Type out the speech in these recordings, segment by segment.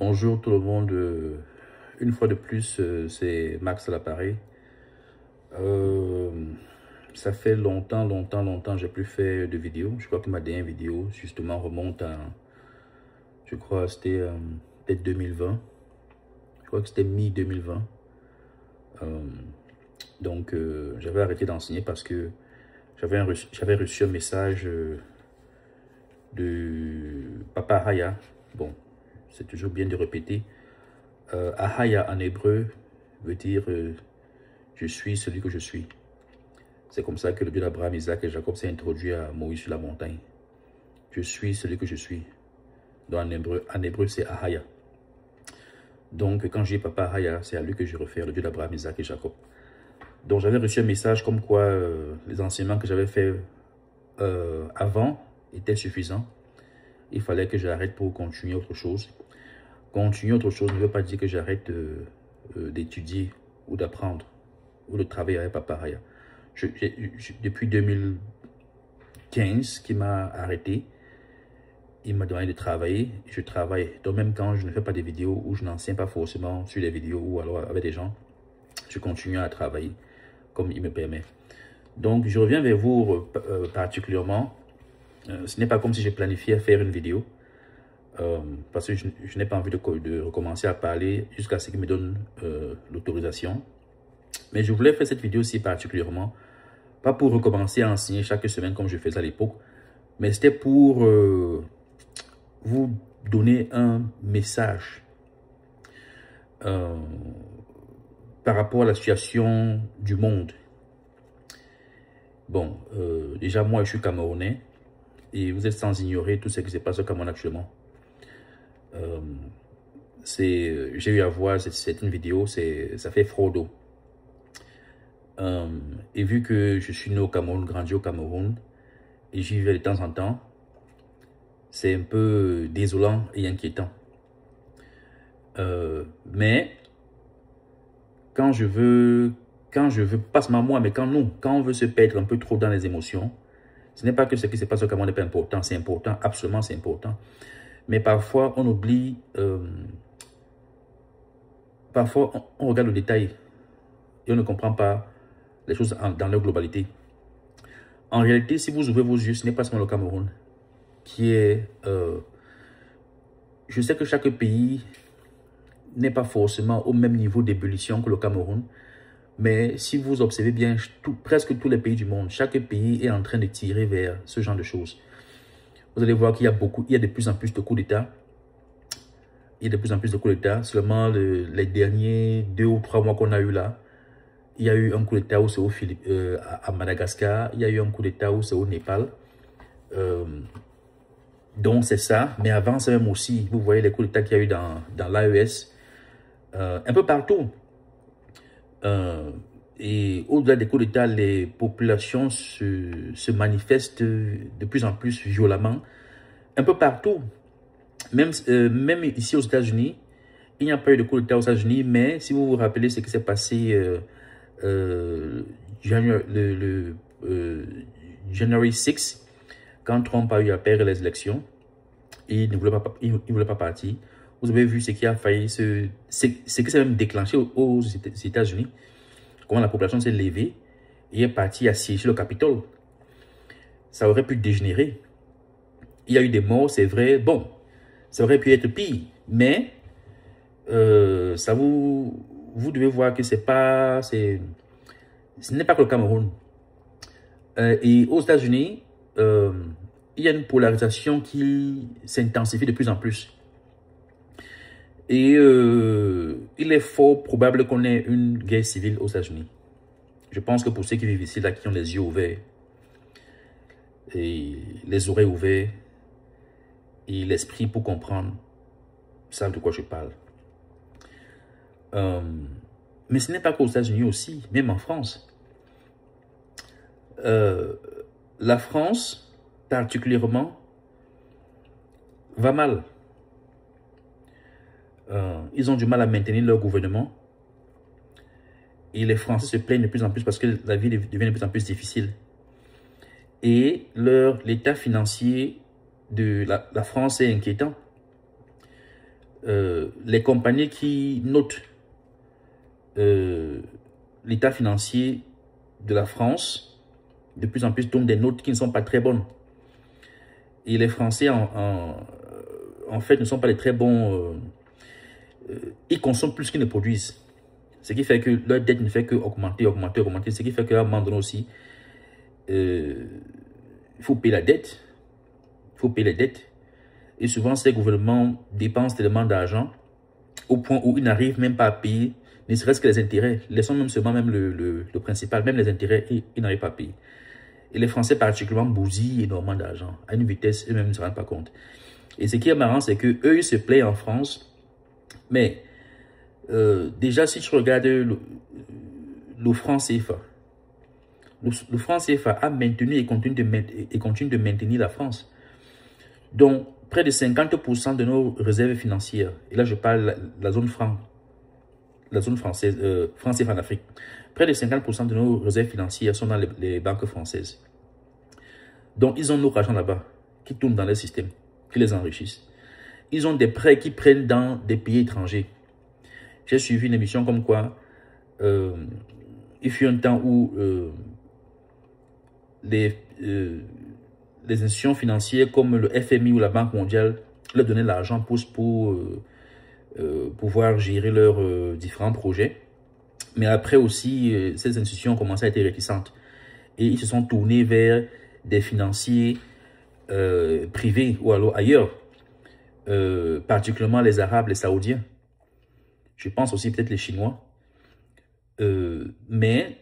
Bonjour tout le monde, une fois de plus, c'est Max à l'appareil. Euh, Ça fait longtemps, j'ai plus fait de vidéos. Je crois que ma dernière vidéo, justement, remonte à, je crois, c'était peut-être 2020. Je crois que c'était mi-2020. J'avais arrêté d'enseigner parce que j'avais reçu un message de Papa Haya. Bon, c'est toujours bien de répéter. Ahaya en hébreu veut dire je suis celui que je suis. C'est comme ça que le Dieu d'Abraham, Isaac et Jacob s'est introduit à Moïse sur la montagne. Je suis celui que je suis. Donc en hébreu c'est Ahaya. Donc quand je dis Papa Ahaya, c'est à lui que je réfère, le Dieu d'Abraham, Isaac et Jacob. Donc j'avais reçu un message comme quoi les enseignements que j'avais fait avant étaient suffisants. Il fallait que j'arrête pour continuer autre chose. Continuer autre chose ne veut pas dire que j'arrête d'étudier ou d'apprendre ou de travailler avec Papa Ahaya. Depuis 2015 qu'il m'a arrêté, il m'a demandé de travailler, je travaille. Donc même quand je ne fais pas des vidéos ou je n'enseigne pas forcément sur des vidéos ou alors avec des gens, je continue à travailler comme il me permet. Donc je reviens vers vous particulièrement. Ce n'est pas comme si j'ai planifié faire une vidéo. Parce que je n'ai pas envie de recommencer à parler jusqu'à ce qu'il me donne l'autorisation. Mais je voulais faire cette vidéo-ci particulièrement, pas pour recommencer à enseigner chaque semaine comme je faisais à l'époque, mais c'était pour vous donner un message par rapport à la situation du monde. Bon, déjà moi je suis Camerounais et vous êtes sans ignorer tout ce qui se passe au Cameroun actuellement. J'ai eu à voir c'est une vidéo, ça fait froid. Et vu que je suis né au Cameroun, grandi au Cameroun, et j'y vais de temps en temps, c'est un peu désolant et inquiétant. Mais quand je veux, pas seulement moi, mais quand on veut se perdre un peu trop dans les émotions, ce n'est pas que ce qui se passe au Cameroun n'est pas important, c'est important, absolument c'est important. Mais parfois on oublie, parfois on regarde le détail et on ne comprend pas les choses dans leur globalité. En réalité, si vous ouvrez vos yeux, ce n'est pas seulement le Cameroun qui est... je sais que chaque pays n'est pas forcément au même niveau d'ébullition que le Cameroun, mais si vous observez bien, presque tous les pays du monde, chaque pays est en train de tirer vers ce genre de choses. Vous allez voir qu'il y a de plus en plus de coups d'État. Il y a de plus en plus de coups d'État. Seulement les derniers 2 ou 3 mois qu'on a eu là, il y a eu un coup d'État où c'est à Madagascar. Il y a eu un coup d'État où c'est au Népal. Donc c'est ça. Mais avant ça même aussi, vous voyez les coups d'État qu'il y a eu dans l'AES. Un peu partout. Et au-delà des coups d'État, les populations se manifestent de plus en plus violemment. Un peu partout. Même ici aux États-Unis, il n'y a pas eu de coup d'État aux États-Unis, mais si vous vous rappelez ce qui s'est passé January 6, quand Trump a eu à perdre les élections, et il ne voulait pas partir. Vous avez vu ce qui a failli ce qui s'est même déclenché aux États-Unis, comment la population s'est levée et est partie assiéger le Capitole. Ça aurait pu dégénérer. Il y a eu des morts, c'est vrai. Bon, ça aurait pu être pire, mais ça vous devez voir que ce n'est pas que le Cameroun. Et aux États-Unis, il y a une polarisation qui s'intensifie de plus en plus. Et il est fort probable qu'on ait une guerre civile aux États-Unis. Je pense que pour ceux qui vivent ici, là, qui ont les yeux ouverts, et les oreilles ouvertes, et l'esprit pour comprendre, savent de quoi je parle. Mais ce n'est pas qu'aux États-Unis aussi, même en France. La France, particulièrement, va mal. Ils ont du mal à maintenir leur gouvernement. Et les Français se plaignent de plus en plus parce que la vie devient de plus en plus difficile. Et l'état financier de la France est inquiétant. les compagnies qui notent l'état financier de la France, de plus en plus donnent des notes qui ne sont pas très bonnes. Et les Français, en fait, ne sont pas les très bons. Ils consomment plus qu'ils ne produisent. Ce qui fait que leur dette ne fait que augmenter, augmenter, augmenter. Ce qui fait qu'à un moment donné aussi, il faut payer la dette. Il faut payer les dettes. Et souvent, ces gouvernements dépensent tellement d'argent au point où ils n'arrivent même pas à payer, ne serait-ce que les intérêts. Laissons même seulement même le principal, même les intérêts, ils n'arrivent pas à payer. Et les Français particulièrement bousillent énormément d'argent à une vitesse eux-mêmes ne se rendent pas compte. Et ce qui est marrant, c'est que eux ils se plaignent en France. Mais déjà, si tu regardes le franc CFA, le franc CFA a maintenu et continue de maintenir la France. Donc, près de 50% de nos réserves financières, et là je parle de la zone franc, la zone française, franc CFA en Afrique, près de 50% de nos réserves financières sont dans les banques françaises. Donc, ils ont notre argent là-bas, qui tourne dans leur système, qui les enrichissent. Ils ont des prêts qui prennent dans des pays étrangers. J'ai suivi une émission comme quoi, il fut un temps où les institutions financières comme le FMI ou la Banque mondiale leur donnaient l'argent pour pouvoir gérer leurs différents projets. Mais après aussi, ces institutions ont commencé à être réticentes. Et ils se sont tournés vers des financiers privés ou alors ailleurs, particulièrement les Arabes, les Saoudiens. Je pense aussi peut-être les Chinois. Mais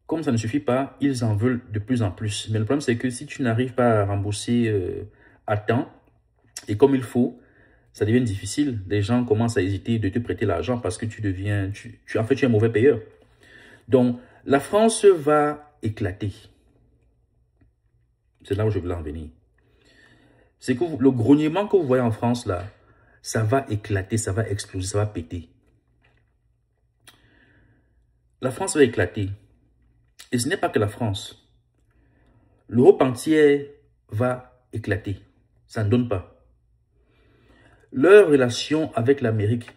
comme ça ne suffit pas, ils en veulent de plus en plus. Mais le problème, c'est que si tu n'arrives pas à rembourser à temps et comme il faut, ça devient difficile. Les gens commencent à hésiter de te prêter l'argent parce que tu deviens, en fait, tu es un mauvais payeur. Donc, la France va éclater. C'est là où je voulais en venir. C'est que le grognement que vous voyez en France, là, ça va éclater, ça va exploser, ça va péter. La France va éclater. Et ce n'est pas que la France. L'Europe entière va éclater. Ça ne donne pas. Leur relation avec l'Amérique,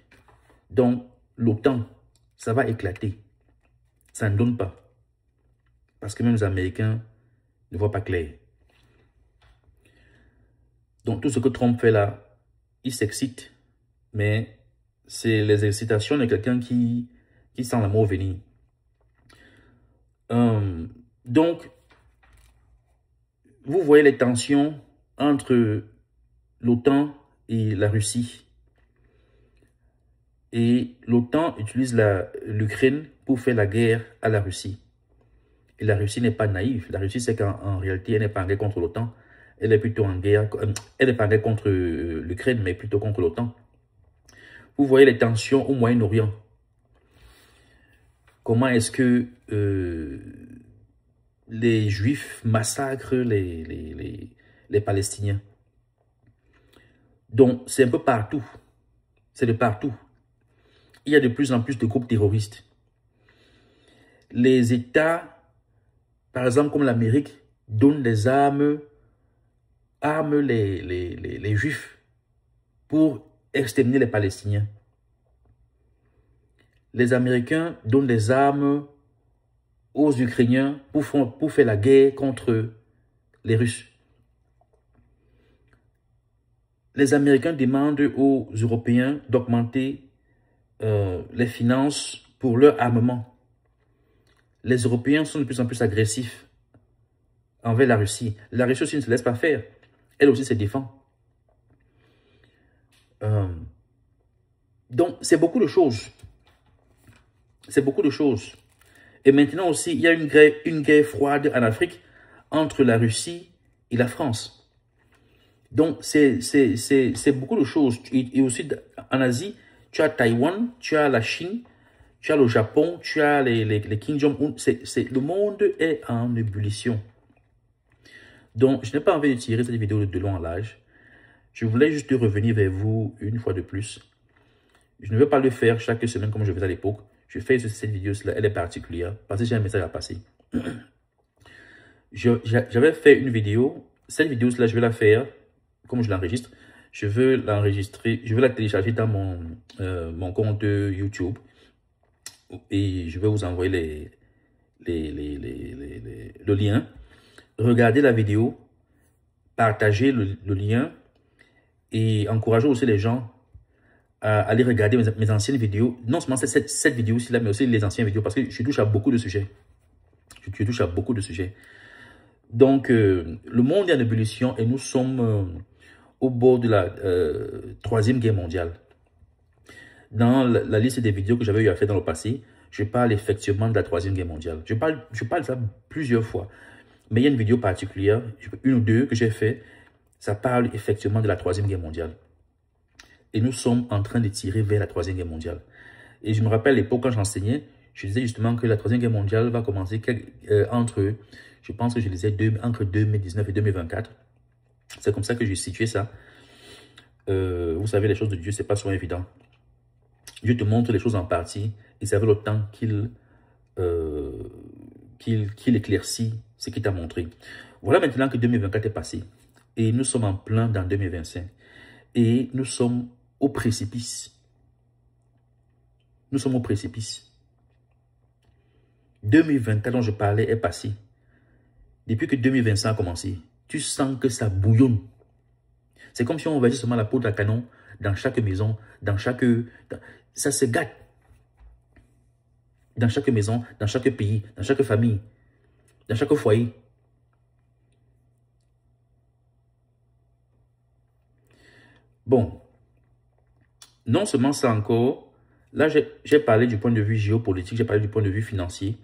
donc l'OTAN, ça va éclater. Ça ne donne pas. Parce que même les Américains ne voient pas clair. Donc tout ce que Trump fait là, il s'excite. Mais c'est les excitations de quelqu'un qui sent la mort venir. Donc, vous voyez les tensions entre l'OTAN et la Russie. Et l'OTAN utilise l'Ukraine pour faire la guerre à la Russie. Et la Russie n'est pas naïve. La Russie sait qu'en réalité, elle n'est pas en guerre contre l'OTAN. Elle est plutôt en guerre, elle n'est pas en guerre contre l'Ukraine, mais plutôt contre l'OTAN. Vous voyez les tensions au Moyen-Orient. Comment est-ce que les Juifs massacrent les Palestiniens? Donc, c'est un peu partout. C'est de partout. Il y a de plus en plus de groupes terroristes. Les États, par exemple comme l'Amérique, donnent des arment les Juifs pour exterminer les Palestiniens. Les Américains donnent des armes aux Ukrainiens pour faire la guerre contre les Russes. Les Américains demandent aux Européens d'augmenter les finances pour leur armement. Les Européens sont de plus en plus agressifs envers la Russie. La Russie aussi ne se laisse pas faire. Elle aussi se défend. Donc, c'est beaucoup de choses. C'est beaucoup de choses. Et maintenant aussi, il y a une guerre froide en Afrique entre la Russie et la France. Donc, c'est beaucoup de choses. Et aussi, en Asie, tu as Taïwan, tu as la Chine, tu as le Japon, tu as les Kim Jong-un. Le monde est en ébullition. Donc, je n'ai pas envie de tirer cette vidéo de long en large. Je voulais juste revenir vers vous une fois de plus. Je ne vais pas le faire chaque semaine comme je faisais à l'époque. Je fais cette vidéo-là, elle est particulière parce que j'ai un message à passer. J'avais fait une vidéo. Cette vidéo-là, je vais la faire, comme je l'enregistre, Je veux l'enregistrer, je veux la télécharger dans mon compte YouTube et je vais vous envoyer le lien. Regardez la vidéo, partagez le lien et encouragez aussi les gens à aller regarder mes anciennes vidéos. Non seulement cette vidéo-ci là, mais aussi les anciennes vidéos parce que je touche à beaucoup de sujets. Je touche à beaucoup de sujets. Donc, le monde est en ébullition et nous sommes au bord de la Troisième Guerre mondiale. Dans la liste des vidéos que j'avais eu à faire dans le passé, je parle effectivement de la Troisième Guerre mondiale. Je parle de ça plusieurs fois. Mais il y a une vidéo particulière, une ou deux que j'ai fait, ça parle effectivement de la Troisième Guerre mondiale. Et nous sommes en train de tirer vers la Troisième Guerre mondiale. Et je me rappelle l'époque quand j'enseignais, je disais justement que la Troisième Guerre mondiale va commencer entre, je pense que je disais entre 2019 et 2024. C'est comme ça que j'ai situé ça. Vous savez, les choses de Dieu, c'est pas souvent évident. Dieu te montre les choses en partie et ça fait le temps qu'il éclaircit ce qu'il t'a montré. Voilà maintenant que 2024 est passé et nous sommes en plein dans 2025 et nous sommes au précipice. Nous sommes au précipice. 2024 dont je parlais est passé. Depuis que 2025 a commencé, tu sens que ça bouillonne. C'est comme si on versait seulement la poudre à canon dans chaque maison, ça se gâte. Dans chaque maison, dans chaque pays, dans chaque famille, dans chaque foyer. Bon, non seulement ça encore, là j'ai parlé du point de vue géopolitique, j'ai parlé du point de vue financier,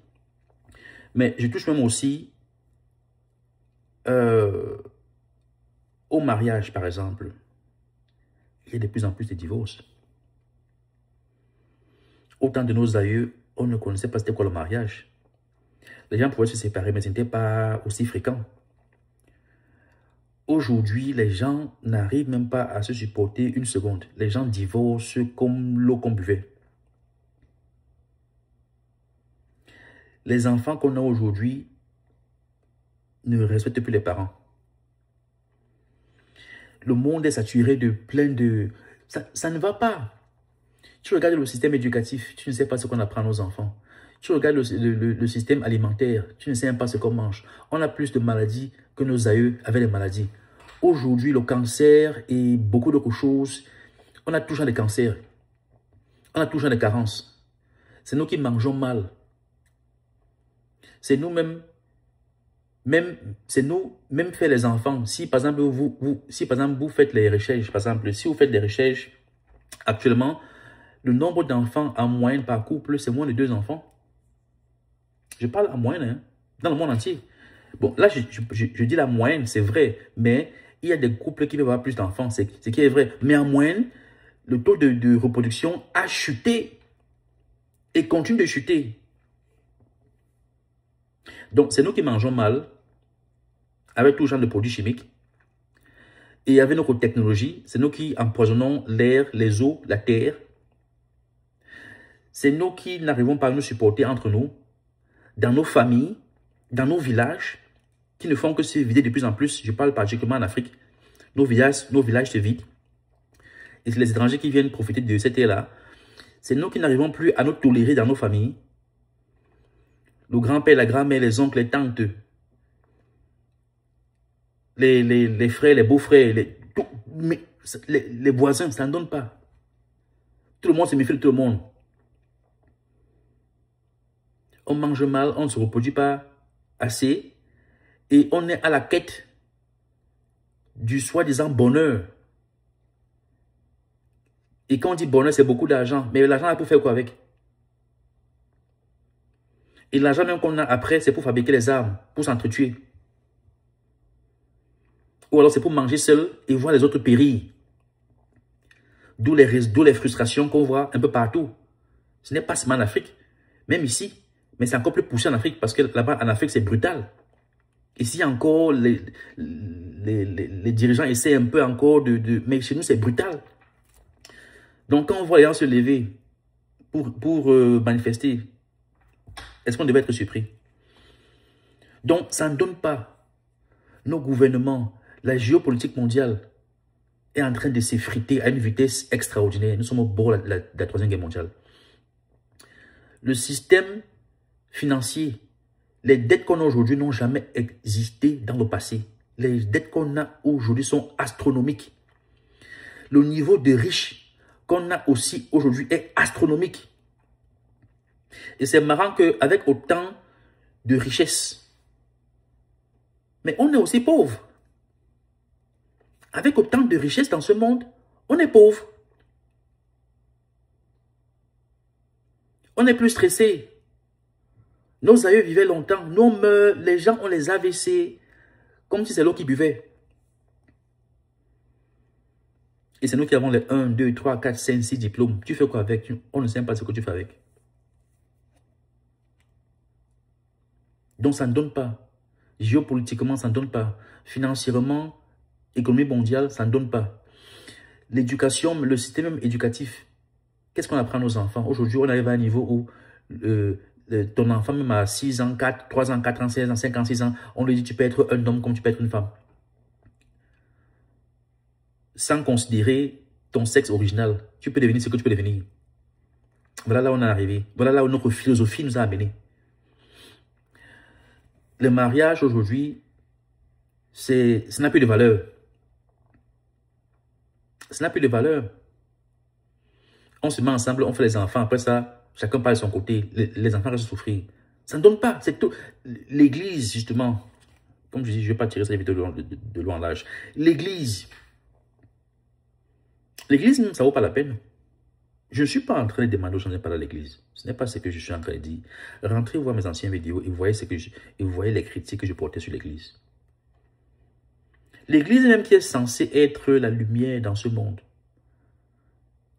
mais je touche même aussi au mariage, par exemple. Il y a de plus en plus de divorces. Au temps de nos aïeux, on ne connaissait pas c'était quoi le mariage. Les gens pouvaient se séparer, mais ce n'était pas aussi fréquent. Aujourd'hui, les gens n'arrivent même pas à se supporter une seconde. Les gens divorcent comme l'eau qu'on buvait. Les enfants qu'on a aujourd'hui ne respectent plus les parents. Le monde est saturé de plein de... Ça ne va pas. Tu regardes le système éducatif, tu ne sais pas ce qu'on apprend à nos enfants. Tu regardes le système alimentaire, tu ne sais même pas ce qu'on mange. On a plus de maladies que nos aïeux avaient des maladies. Aujourd'hui, le cancer et beaucoup d'autres choses, on a toujours des cancers. On a toujours des carences. C'est nous qui mangeons mal. C'est nous-mêmes, c'est nous-mêmes faire les enfants. Si par exemple, vous faites les recherches, par exemple, si vous faites des recherches, actuellement, le nombre d'enfants en moyenne par couple, c'est moins de 2 enfants. Je parle en moyenne, hein, dans le monde entier. Bon, là, je dis la moyenne, c'est vrai, mais il y a des couples qui veulent avoir plus d'enfants, c'est ce qui est vrai. Mais en moyenne, le taux de reproduction a chuté et continue de chuter. Donc, c'est nous qui mangeons mal, avec tout genre de produits chimiques, et avec notre technologie, c'est nous qui empoisonnons l'air, les eaux, la terre. C'est nous qui n'arrivons pas à nous supporter entre nous, dans nos familles, dans nos villages, qui ne font que se vider de plus en plus. Je parle particulièrement en Afrique. Nos villages se vident. Et c'est les étrangers qui viennent profiter de cette ère-là. C'est nous qui n'arrivons plus à nous tolérer dans nos familles. Le grand-père, la grand-mère, les oncles, les tantes, les frères, les beaux-frères, les voisins, ça ne donne pas. Tout le monde se méfie de tout le monde. On mange mal, on ne se reproduit pas assez et on est à la quête du soi-disant bonheur. Et quand on dit bonheur, c'est beaucoup d'argent. Mais l'argent, là, pour faire quoi avec? Et l'argent même qu'on a après, c'est pour fabriquer les armes, pour s'entretuer. Ou alors c'est pour manger seul et voir les autres périr. D'où les frustrations qu'on voit un peu partout. Ce n'est pas seulement en Afrique, même ici. Mais c'est encore plus poussé en Afrique parce que là-bas, en Afrique, c'est brutal. Ici encore, les dirigeants essaient un peu encore mais chez nous, c'est brutal. Donc, quand on voit les gens se lever pour manifester, est-ce qu'on devait être surpris? Donc, ça ne donne pas. Nos gouvernements, la géopolitique mondiale, est en train de s'effriter à une vitesse extraordinaire. Nous sommes au bord de la Troisième Guerre mondiale. Le système financier, les dettes qu'on a aujourd'hui n'ont jamais existé dans le passé. Les dettes qu'on a aujourd'hui sont astronomiques. Le niveau de riches qu'on a aussi aujourd'hui est astronomique. Et c'est marrant qu'avec autant de richesses, mais on est aussi pauvre. Avec autant de richesses dans ce monde, on est pauvre. On est plus stressé. Nos aïeux vivaient longtemps. Nous meurent, les gens ont les AVC comme si c'est l'eau qui buvait. Et c'est nous qui avons les 1, 2, 3, 4, 5, 6 diplômes. Tu fais quoi avec? On ne sait pas ce que tu fais avec. Donc ça ne donne pas. Géopolitiquement, ça ne donne pas. Financièrement, économie mondiale, ça ne donne pas. L'éducation, le système éducatif, qu'est-ce qu'on apprend à nos enfants? Aujourd'hui, on arrive à un niveau où ton enfant, même à 6 ans, 3 ans, 4 ans, 16 ans, 5 ans, 6 ans, on lui dit tu peux être un homme comme tu peux être une femme. Sans considérer ton sexe original. Tu peux devenir ce que tu peux devenir. Voilà là où on est arrivé. Voilà là où notre philosophie nous a amenés. Le mariage aujourd'hui, ça n'a plus de valeur. Ça n'a plus de valeur. On se met ensemble, on fait les enfants. Après ça, chacun part de son côté. Les enfants restent souffrir. Ça ne donne pas. C'est tout. L'église, justement, comme je dis, je ne vais pas tirer ça de loin en l'âge. L'église, même, ça ne vaut pas la peine. Je ne suis pas en train de demander aux gens de parler à l'église. Ce n'est pas ce que je suis en train de dire. Rentrez voir mes anciennes vidéos et vous voyez les critiques que je portais sur l'église. L'église même qui est censée être la lumière dans ce monde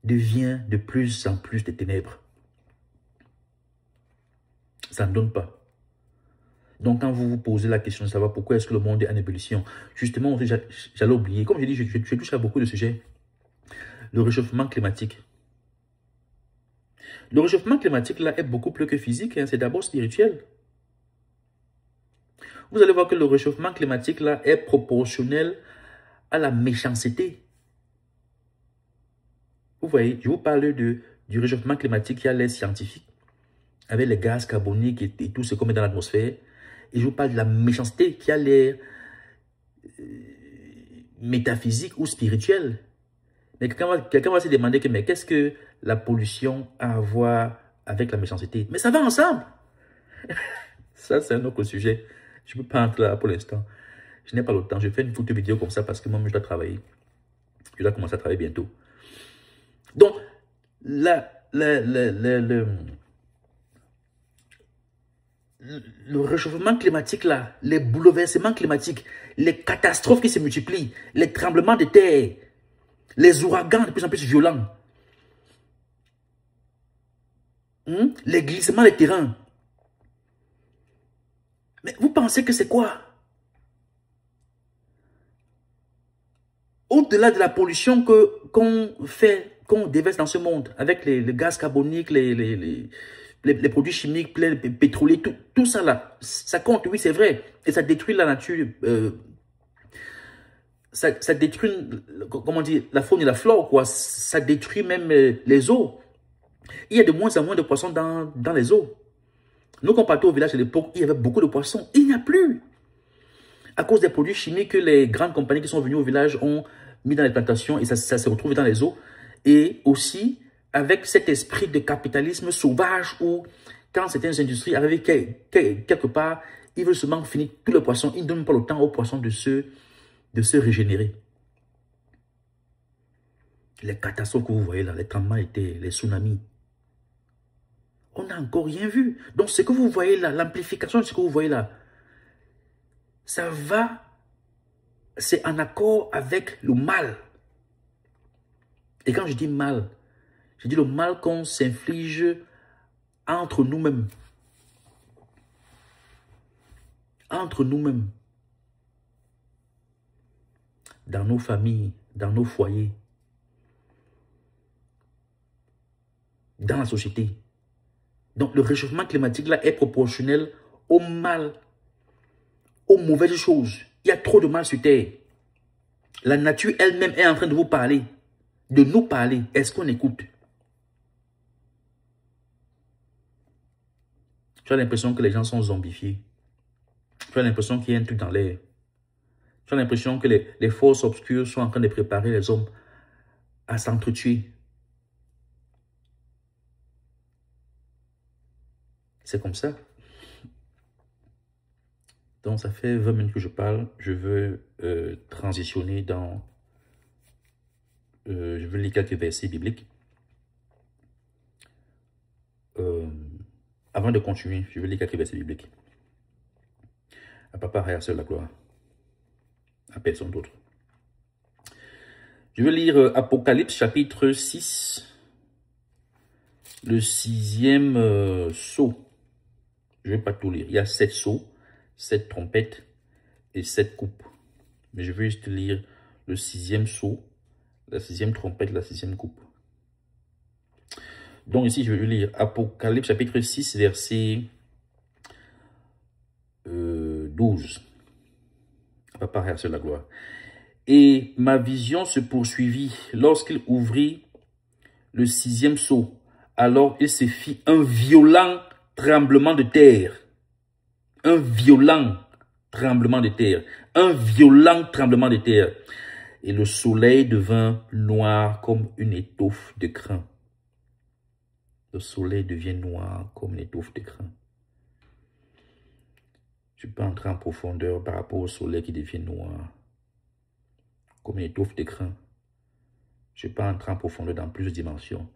devient de plus en plus des ténèbres. Ça ne donne pas. Donc quand vous vous posez la question de savoir pourquoi est-ce que le monde est en ébullition, justement, j'allais oublier, comme je dis, je touche à beaucoup de sujets. Le réchauffement climatique. Le réchauffement climatique là est beaucoup plus que physique, hein, c'est d'abord spirituel. Vous allez voir que le réchauffement climatique là est proportionnel à la méchanceté. Vous voyez, je vous parle du réchauffement climatique qui a l'air scientifique, avec les gaz carboniques et tout ce qu'on met dans l'atmosphère. Et je vous parle de la méchanceté qui a l'air métaphysique ou spirituelle. Mais quelqu'un va se demander mais qu'est-ce que la pollution a à voir avec la méchanceté? Mais ça va ensemble. Ça, c'est un autre sujet. Je ne peux pas entrer là pour l'instant. Je n'ai pas le temps. Je fais une photo vidéo comme ça parce que moi, je dois travailler. Je dois commencer à travailler bientôt. Donc, le réchauffement climatique, là, les bouleversements climatiques, les catastrophes qui se multiplient, les tremblements de terre, les ouragans de plus en plus violents, les glissements de terrain. Mais vous pensez que c'est quoi? Au-delà de la pollution qu'on déverse dans ce monde, avec les gaz carboniques, les produits chimiques, pétroliers, tout ça là, ça compte, oui c'est vrai. Et ça détruit la nature, ça détruit, comment dire, la faune et la flore, quoi. Ça détruit même les eaux. Il y a de moins en moins de poissons dans les eaux. Nous, quand on partait au village à l'époque, il y avait beaucoup de poissons. Il n'y a plus. À cause des produits chimiques que les grandes compagnies qui sont venues au village ont mis dans les plantations et ça se retrouve dans les eaux. Et aussi, avec cet esprit de capitalisme sauvage où, quand certaines industries arrivent quelque part, ils veulent seulement finir tous les poissons. Ils ne donnent pas le temps aux poissons de se régénérer. Les catastrophes que vous voyez là, les tremblements de terre, les tsunamis, on n'a encore rien vu. Donc, ce que vous voyez là, l'amplification de ce que vous voyez là, ça va, c'est en accord avec le mal. Et quand je dis mal, je dis le mal qu'on s'inflige entre nous-mêmes. Entre nous-mêmes. Dans nos familles, dans nos foyers. Dans la société. Donc le réchauffement climatique là est proportionnel au mal, aux mauvaises choses. Il y a trop de mal sur Terre. La nature elle-même est en train de vous parler, de nous parler. Est-ce qu'on écoute? Tu as l'impression que les gens sont zombifiés. Tu as l'impression qu'il y a un truc dans l'air. Tu as l'impression que les forces obscures sont en train de préparer les hommes à s'entretuer. C'est comme ça. Donc, ça fait 20 minutes que je parle. Je veux transitionner dans... je veux lire quelques versets bibliques. Avant de continuer, je veux lire quelques versets bibliques. À Papa Haya seul la gloire. À personne d'autre. Je veux lire Apocalypse chapitre 6. Le 6e sceau. Je ne vais pas tout lire. Il y a 7 sceaux, 7 trompettes et 7 coupes. Mais je veux juste lire le 6e sceau, la 6e trompette, la 6e coupe. Donc ici, je vais lire Apocalypse chapitre 6, verset 12. Papa Haya seul la gloire. Et ma vision se poursuivit lorsqu'il ouvrit le 6e sceau. Alors il se fit un violent tremblement de terre. Un violent tremblement de terre. Un violent tremblement de terre. Et le soleil devint noir comme une étoffe de crin. Le soleil devient noir comme une étoffe de crin. Je peux entrer en profondeur par rapport au soleil qui devient noir comme une étoffe de crin. Je peux entrer en profondeur dans plusieurs dimensions.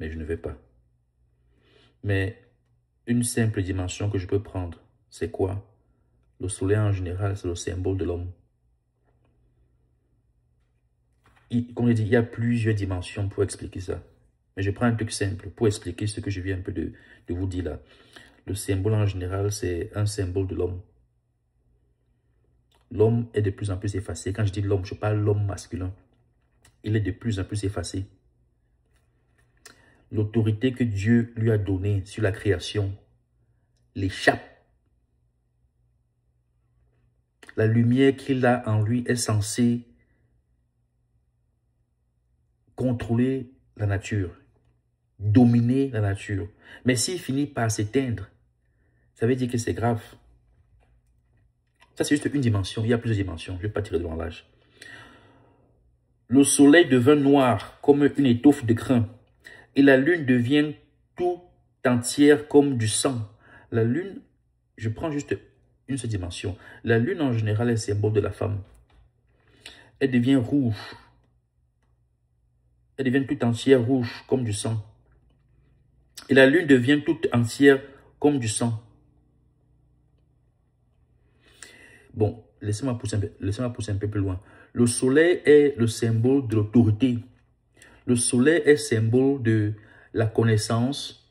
Mais je ne vais pas. Mais une simple dimension que je peux prendre, c'est quoi? Le soleil en général, c'est le symbole de l'homme. Comme je dis, il y a plusieurs dimensions pour expliquer ça. Mais je prends un truc simple pour expliquer ce que je viens un peu de vous dire là. Le symbole en général, c'est un symbole de l'homme. L'homme est de plus en plus effacé. Quand je dis l'homme, je parle de l'homme masculin. Il est de plus en plus effacé. L'autorité que Dieu lui a donnée sur la création l'échappe. La lumière qu'il a en lui est censée contrôler la nature, dominer la nature. Mais s'il finit par s'éteindre, ça veut dire que c'est grave. Ça, c'est juste une dimension. Il y a plusieurs dimensions. Je ne vais pas tirer devant l'âge. Le soleil devint noir comme une étoffe de crin. Et la lune devient tout entière comme du sang. La lune, je prends juste une seule dimension. La lune en général est symbole de la femme. Elle devient rouge. Elle devient tout entière rouge comme du sang. Et la lune devient toute entière comme du sang. Bon, laissez-moi pousser un peu plus loin. Le soleil est le symbole de l'autorité. Le soleil est symbole de la connaissance,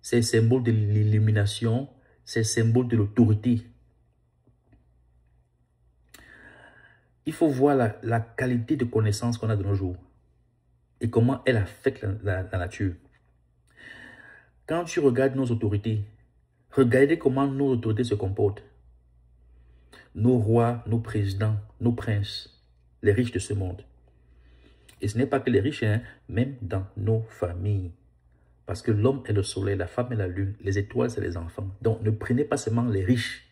c'est symbole de l'illumination, c'est symbole de l'autorité. Il faut voir la qualité de connaissance qu'on a de nos jours et comment elle affecte la nature. Quand tu regardes nos autorités, regardez comment nos autorités se comportent. Nos rois, nos présidents, nos princes, les riches de ce monde. Et ce n'est pas que les riches, hein, même dans nos familles. Parce que l'homme est le soleil, la femme est la lune, les étoiles, c'est les enfants. Donc, ne prenez pas seulement les riches,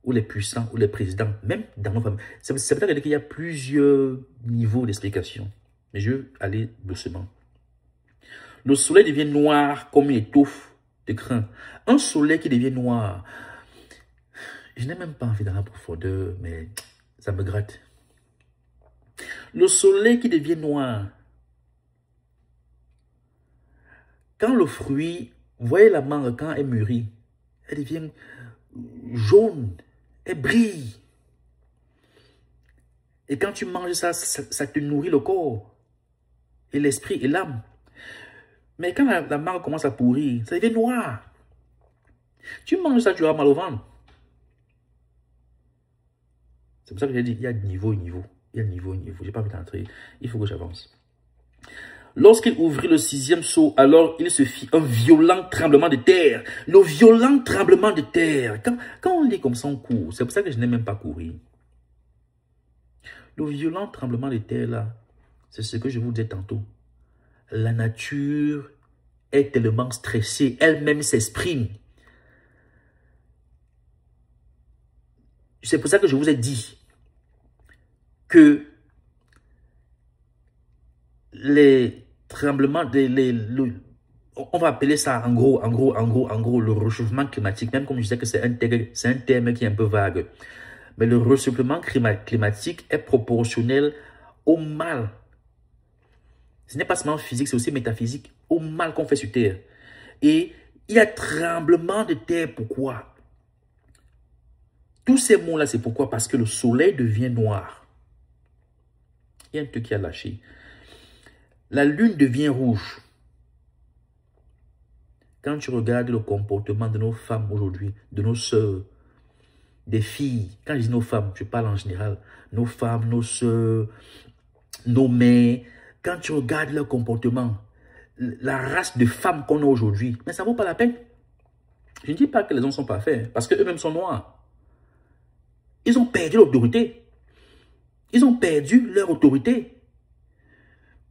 ou les puissants, ou les présidents, même dans nos familles. Ça veut dire qu'il y a plusieurs niveaux d'explication. Mais je vais aller doucement. Le soleil devient noir comme une étoffe de crin. Un soleil qui devient noir. Je n'ai même pas envie d'aller en profondeur, mais ça me gratte. Le soleil qui devient noir. Quand le fruit, vous voyez la mangue, quand elle mûrit, elle devient jaune, elle brille. Et quand tu manges ça, ça te nourrit le corps, et l'esprit et l'âme. Mais quand la mangue commence à pourrir, ça devient noir. Tu manges ça, tu auras mal au ventre. C'est pour ça que j'ai dit, il y a niveau et niveau. Il y a niveau et niveau. Je n'ai pas envie d'entrer. Il faut que j'avance. Lorsqu'il ouvrit le 6e sceau, alors il se fit un violent tremblement de terre. Le violent tremblement de terre. Quand on lit comme ça, on court. C'est pour ça que je n'ai même pas couru. Le violent tremblement de terre, là, c'est ce que je vous disais tantôt. La nature est tellement stressée, elle-même s'exprime. C'est pour ça que je vous ai dit que les tremblements, on va appeler ça en gros, le réchauffement climatique, même comme je disais que c'est un terme qui est un peu vague. Mais le réchauffement climatique est proportionnel au mal. Ce n'est pas seulement physique, c'est aussi métaphysique, au mal qu'on fait sur Terre. Et il y a tremblement de terre, pourquoi? Tous ces mots-là, c'est pourquoi? Parce que le soleil devient noir. Il y a un truc qui a lâché. La lune devient rouge. Quand tu regardes le comportement de nos femmes aujourd'hui, de nos sœurs, des filles, quand je dis nos femmes, je parle en général, nos femmes, nos sœurs, nos mères, quand tu regardes leur comportement, la race de femmes qu'on a aujourd'hui, mais ça ne vaut pas la peine. Je ne dis pas que les hommes sont parfaits, parce qu'eux-mêmes sont noirs. Ils ont perdu l'autorité. Ils ont perdu leur autorité.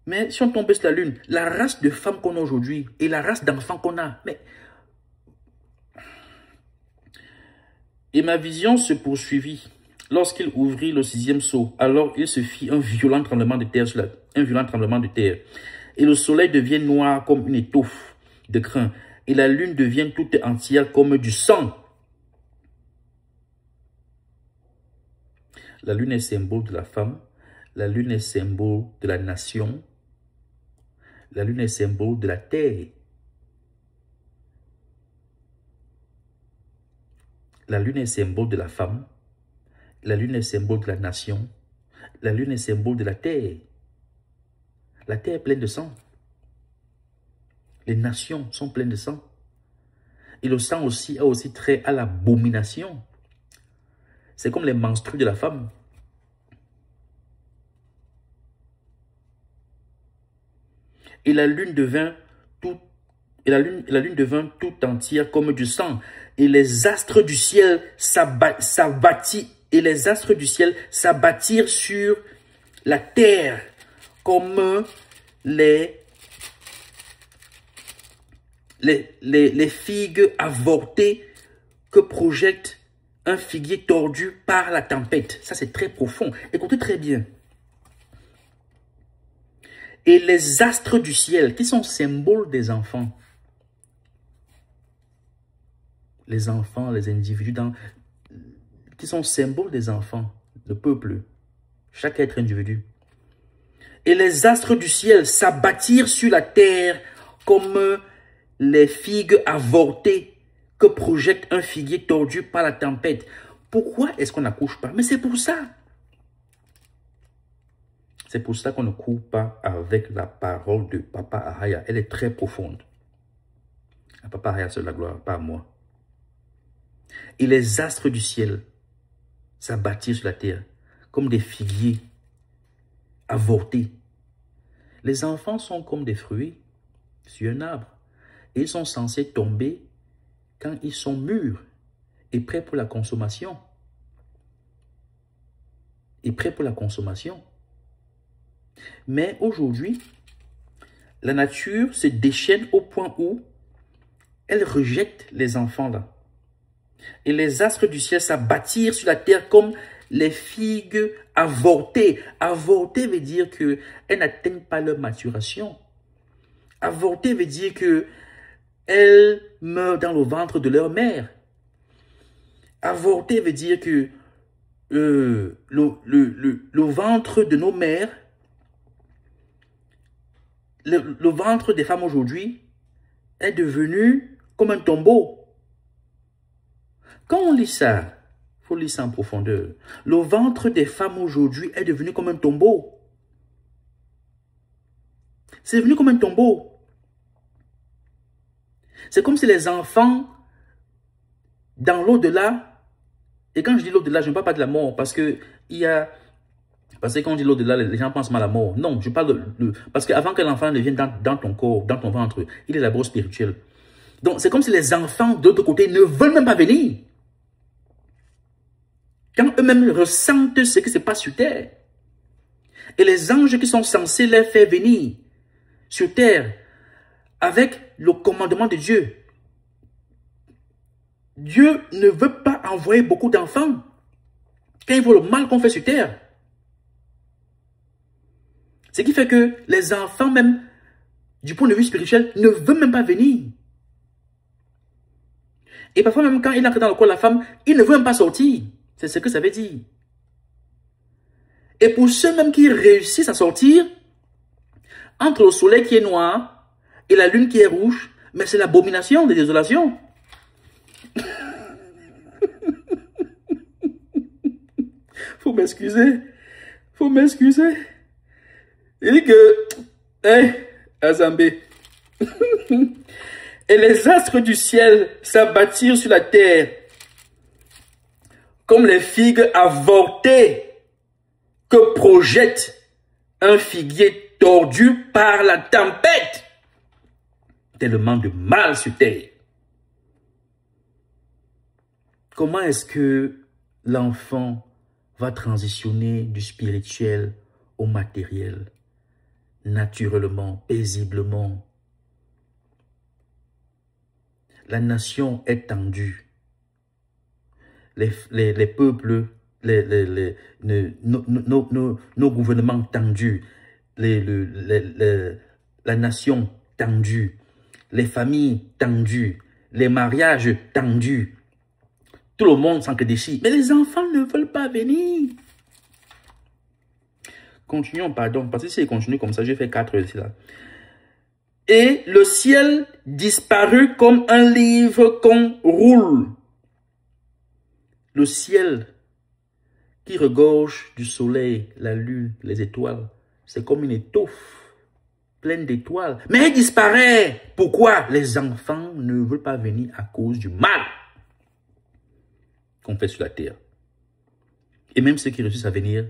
Mais si on tombe sur la lune, la race de femmes qu'on a aujourd'hui et la race d'enfants qu'on a, mais... Et ma vision se poursuivit. Lorsqu'il ouvrit le 6e sceau, alors il se fit un violent tremblement de terre, Et le soleil devient noir comme une étoffe de crin. Et la lune devient toute entière comme du sang. La lune est symbole de la femme. La lune est symbole de la nation. La lune est symbole de la terre. La lune est symbole de la femme. La lune est symbole de la nation. La lune est symbole de la terre. La terre est pleine de sang. Les nations sont pleines de sang. Et le sang aussi a aussi trait à l'abomination. C'est comme les menstrues de la femme. Et la lune devint tout entière comme du sang. Et les astres du ciel s'abattirent sur la terre comme les figues avortées que projette un figuier tordu par la tempête. Ça, c'est très profond. Écoutez très bien. Et les astres du ciel, qui sont symboles des enfants. Les enfants, les individus, qui sont symboles des enfants, le peuple, chaque être individu. Et les astres du ciel s'abattirent sur la terre comme les figues avortées que projette un figuier tordu par la tempête. Pourquoi est-ce qu'on n'accouche pas? Mais c'est pour ça. C'est pour ça qu'on ne court pas avec la parole de Papa Ahaya. Elle est très profonde. À Papa Ahaya, c'est la gloire, pas à moi. Et les astres du ciel s'abattirent sur la terre comme des figuiers avortés. Les enfants sont comme des fruits sur un arbre. Et ils sont censés tomber quand ils sont mûrs et prêts pour la consommation. Mais aujourd'hui, la nature se déchaîne au point où elle rejette les enfants là. Et les astres du ciel s'abattirent sur la terre comme les figues avortées. Avortées veut dire qu'elles n'atteignent pas leur maturation. Avortées veut dire qu'elles meurent dans le ventre de leur mère. Avortées veut dire que le ventre de nos mères, le ventre des femmes aujourd'hui est devenu comme un tombeau. Quand on lit ça, il faut lire ça en profondeur. Le ventre des femmes aujourd'hui est devenu comme un tombeau. C'est devenu comme un tombeau. C'est comme si les enfants, dans l'au-delà, et quand je dis l'au-delà, je ne parle pas de la mort, parce que quand on dit l'au-delà, les gens pensent mal à la mort. Non, je parle parce qu'avant que l'enfant ne vienne dans ton corps, dans ton ventre, il est d'abord spirituel. Donc, c'est comme si les enfants, de l'autre côté, ne veulent même pas venir. Quand eux-mêmes ressentent ce qui se passe sur terre. Et les anges qui sont censés les faire venir sur terre avec le commandement de Dieu. Dieu ne veut pas envoyer beaucoup d'enfants quand il voit le mal qu'on fait sur terre. Ce qui fait que les enfants, même du point de vue spirituel, ne veulent même pas venir. Et parfois même quand il entre dans le corps de la femme, il ne veut même pas sortir. C'est ce que ça veut dire. Et pour ceux même qui réussissent à sortir, entre le soleil qui est noir et la lune qui est rouge, mais c'est l'abomination des désolations. Faut m'excuser. Faut m'excuser. Il dit que, Azambé. Et les astres du ciel s'abattirent sur la terre comme les figues avortées que projette un figuier tordu par la tempête. Tellement de mal sur terre. Comment est-ce que l'enfant va transitionner du spirituel au matériel? Naturellement, paisiblement. La nation est tendue. Les peuples, nos gouvernements tendus, la nation tendue, les familles tendues, les mariages tendus. Tout le monde s'en déchire. Mais les enfants ne veulent pas venir. Continuons, pardon, parce que si je continue comme ça, je fais 4 ici là. Et le ciel disparut comme un livre qu'on roule. Le ciel qui regorge du soleil, la lune, les étoiles, c'est comme une étoffe pleine d'étoiles. Mais il disparaît. Pourquoi? Les enfants ne veulent pas venir à cause du mal qu'on fait sur la terre. Et même ceux qui réussissent à venir,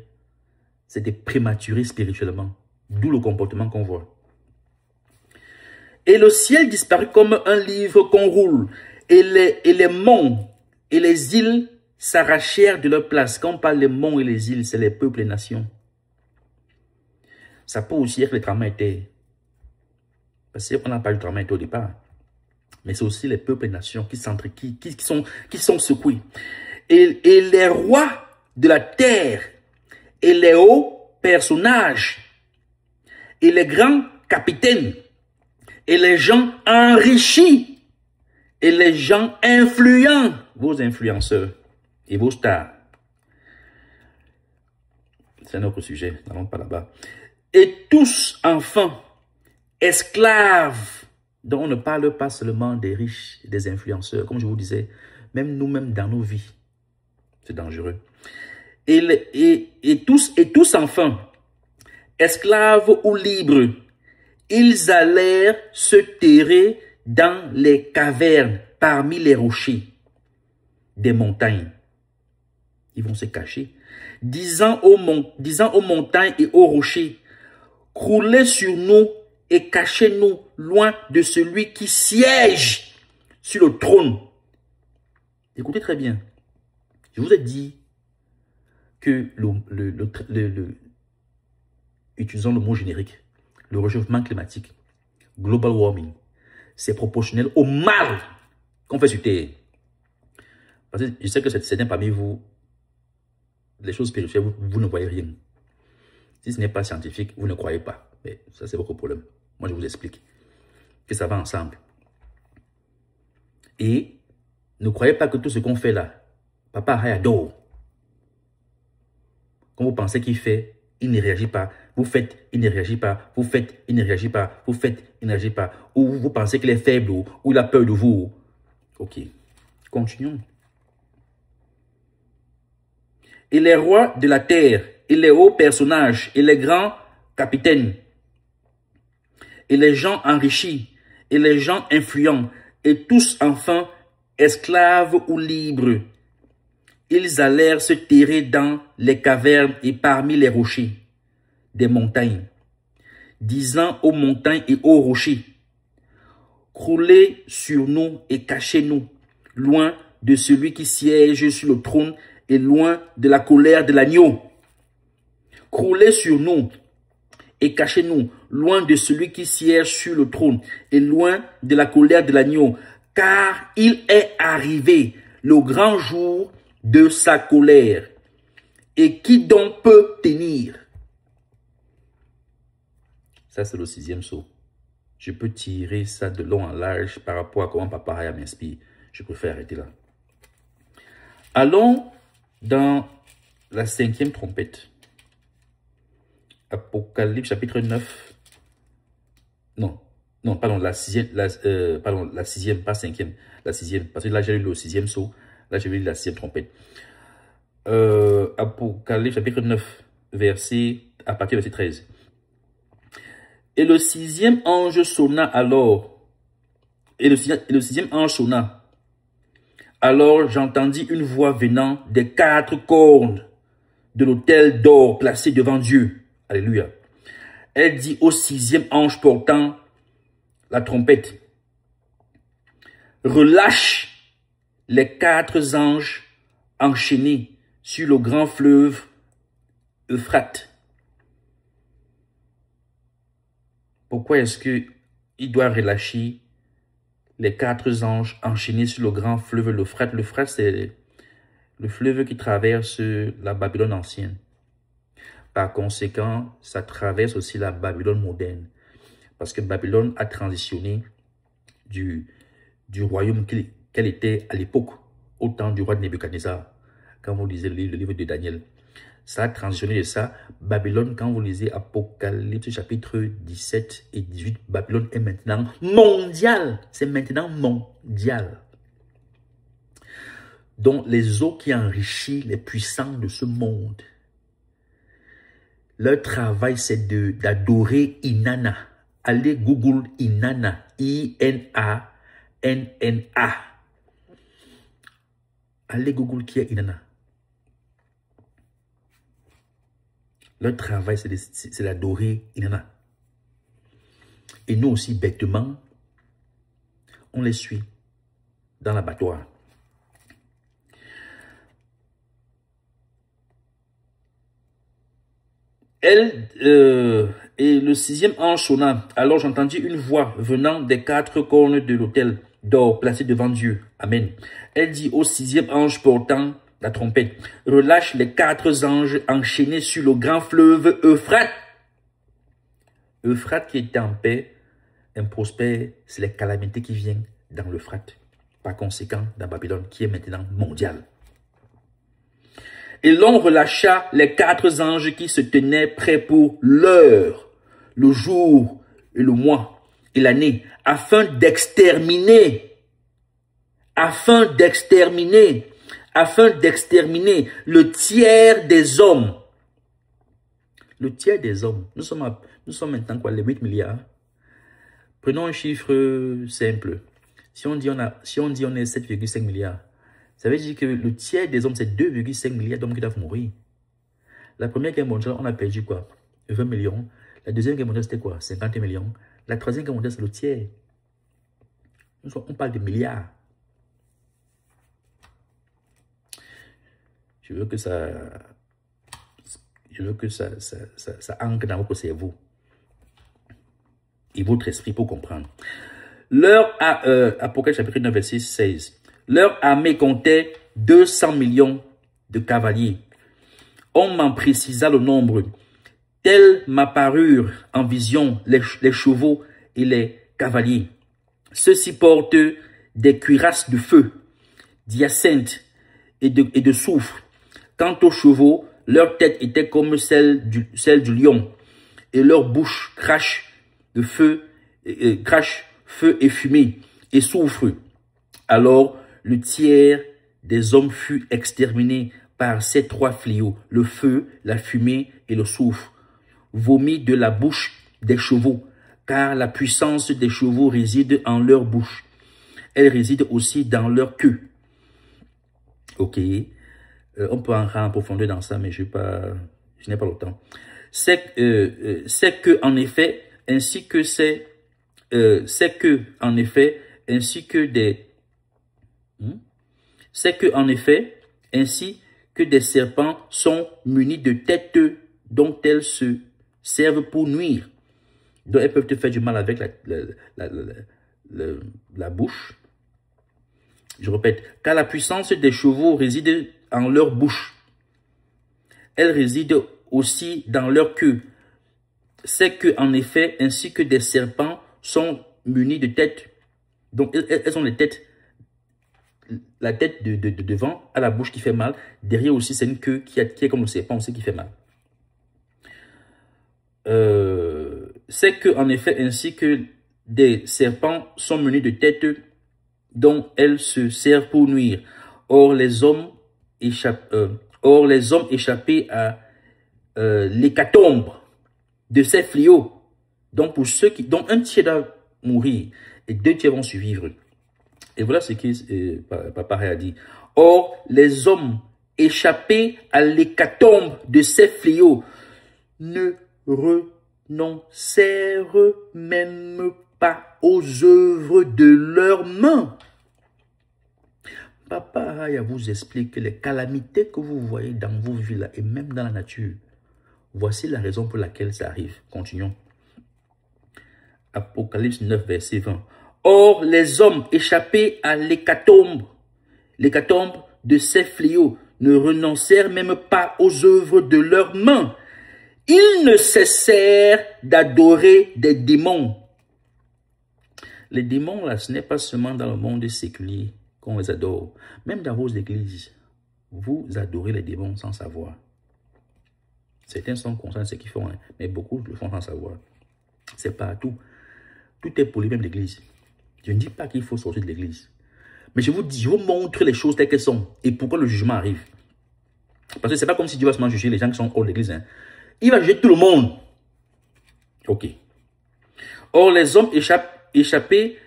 c'est des prématurés spirituellement. D'où le comportement qu'on voit. Et le ciel disparut comme un livre qu'on roule. Et les monts et les îles s'arrachèrent de leur place. Quand on parle des monts et les îles, c'est les peuples et les nations. Ça peut aussi être les tremblements de terre. Parce qu'on n'a pas eu de tremblement de terre au départ. Mais c'est aussi les peuples et les nations qui sont secoués. Et les rois de la terre et les hauts personnages et les grands capitaines et les gens enrichis et les gens influents, vos influenceurs et vos stars. C'est un autre sujet, n'allons pas là-bas. Et tous, enfants, esclaves, dont on ne parle pas seulement des riches et des influenceurs, comme je vous disais, même nous-mêmes dans nos vies, c'est dangereux. Et tous enfants, esclaves ou libres, ils allèrent se terrer dans les cavernes, parmi les rochers des montagnes. Ils vont se cacher, disant aux montagnes et aux rochers, croulez sur nous et cachez-nous loin de celui qui siège sur le trône. Écoutez très bien. Je vous ai dit que utilisons le mot générique, le réchauffement climatique, global warming, c'est proportionnel au mal qu'on fait sur Terre. Parce que je sais que certains parmi vous, les choses spirituelles, vous ne voyez rien. Si ce n'est pas scientifique, vous ne croyez pas. Mais ça, c'est votre problème. Moi, je vous explique que ça va ensemble. Et ne croyez pas que tout ce qu'on fait là, Papa adore. Quand vous pensez qu'il fait, il ne réagit pas. Vous faites, il ne réagit pas. Vous faites, il ne réagit pas. Vous faites, il ne réagit pas. Ou vous pensez qu'il est faible ou il a peur de vous. Ok. Continuons. Et les rois de la terre, et les hauts personnages, et les grands capitaines, et les gens enrichis, et les gens influents, et tous enfants, esclaves ou libres, ils allèrent se terrer dans les cavernes et parmi les rochers des montagnes, disant aux montagnes et aux rochers, croulez sur nous et cachez-nous, loin de celui qui siège sur le trône et loin de la colère de l'agneau. croulez sur nous et cachez-nous loin de celui qui siège sur le trône et loin de la colère de l'agneau, car il est arrivé le grand jour de sa colère. Et qui donc peut tenir? Ça, c'est le 6e saut. Je peux tirer ça de long en large par rapport à comment Papa Haya m'inspire. Je préfère arrêter là. Allons dans la 5e trompette. Apocalypse chapitre 9. Non, pardon, la 6e, pas 5e. La 6e, parce que là, j'ai lu le 6e saut. Là, j'ai lu la 6e trompette. Apocalypse chapitre 9, à partir du verset 13. Et le 6e ange sonna alors. Et le 6e ange sonna. Alors j'entendis une voix venant des 4 cornes de l'autel d'or placé devant Dieu. Alléluia. Elle dit au 6e ange portant la trompette: relâche les 4 anges enchaînés sur le grand fleuve Euphrate. Pourquoi est-ce qu'il doit relâcher les 4 anges enchaînés sur le grand fleuve l'Euphrate? L'Euphrate, c'est le fleuve qui traverse la Babylone ancienne. Par conséquent, ça traverse aussi la Babylone moderne. Parce que Babylone a transitionné du royaume qu'elle était à l'époque, au temps du roi Nebuchadnezzar. Quand vous lisez le livre de Daniel, ça a transitionné de ça. Babylone, quand vous lisez Apocalypse chapitre 17 et 18, Babylone est maintenant mondiale. C'est maintenant mondial. Donc, les eaux qui enrichissent les puissants de ce monde, leur travail, c'est d'adorer Inanna. Allez Google Inanna. I-N-A-N-N-A. Allez Google qui est Inanna. Leur travail, c'est d'adorer Inanna. Et nous aussi, bêtement, on les suit dans l'abattoir. Et le 6e ange sonna. Alors j'entendis une voix venant des 4 cornes de l'autel d'or placé devant Dieu. Amen. Elle dit au 6e ange portant la trompette: relâche les 4 anges enchaînés sur le grand fleuve Euphrate. Euphrate qui était en paix, prospère, c'est les calamités qui viennent dans l'Euphrate. Par conséquent, dans Babylone, qui est maintenant mondiale. Et l'on relâcha les 4 anges qui se tenaient prêts pour l'heure, le jour et le mois et l'année, afin d'exterminer le tiers des hommes. Le tiers des hommes. Nous sommes maintenant quoi, les 8 milliards. Prenons un chiffre simple. Si on dit on est 7,5 milliards, ça veut dire que le tiers des hommes, c'est 2,5 milliards d'hommes qui doivent mourir. La première guerre mondiale, on a perdu quoi? 20 millions. La deuxième guerre mondiale, c'était quoi? 50 millions. La troisième guerre mondiale, c'est le tiers. On parle de milliards. Je veux que ça ancre dans votre cerveau et votre esprit pour comprendre. Apocalypse chapitre 9, verset 16. Leur armée comptait 200 millions de cavaliers. On m'en précisa le nombre. Tels m'apparurent en vision les chevaux et les cavaliers. Ceux-ci portent des cuirasses de feu, d'hyacinthe et de soufre. Quant aux chevaux, leur tête était comme celle du lion, et leur bouche crache feu et fumée et soufre. Alors le tiers des hommes fut exterminé par ces 3 fléaux, le feu, la fumée et le soufre, vomis de la bouche des chevaux, car la puissance des chevaux réside en leur bouche. Elle réside aussi dans leur queue. Ok. On peut entrer en profondeur dans ça, mais je n'ai pas le temps. C'est que, en effet, ainsi que des serpents sont munis de têtes dont elles se servent pour nuire. Donc, elles peuvent te faire du mal avec la bouche. Je répète, car la puissance des chevaux réside en leur bouche. Elle réside aussi dans leur queue. C'est que, en effet, ainsi que des serpents sont munis de têtes. Donc, elles ont les têtes. La tête de devant à la bouche qui fait mal. Derrière aussi, c'est une queue qui est comme le serpent aussi qui fait mal. C'est que, en effet, ainsi que des serpents sont munis de têtes dont elles se servent pour nuire. Or, les hommes échappés à l'hécatombe de ces fléaux. Donc, pour ceux dont un tiers doit mourir et 2 tiers vont survivre. Et voilà ce que Papa a dit. Or, les hommes échappés à l'hécatombe de ces fléaux ne renoncèrent même pas aux œuvres de leurs mains. Papa Ahaya vous explique que les calamités que vous voyez dans vos vies et même dans la nature, voici la raison pour laquelle ça arrive. Continuons. Apocalypse 9, verset 20. Or, les hommes échappés à l'hécatombe de ces fléaux, ne renoncèrent même pas aux œuvres de leurs mains. Ils ne cessèrent d'adorer des démons. Les démons, là, ce n'est pas seulement dans le monde séculier qu'on les adore. Même dans vos églises, vous adorez les démons sans savoir. Certains sont conscients de ce qu'ils font, hein, mais beaucoup le font sans savoir. C'est partout. Tout est pour les mêmes l'église. Je ne dis pas qu'il faut sortir de l'église. Mais je vous dis, je vous montre les choses telles qu'elles sont et pourquoi le jugement arrive. Parce que ce n'est pas comme si Dieu va seulement juger les gens qui sont hors de l'église. Hein. Il va juger tout le monde. Ok. Or, les hommes échappés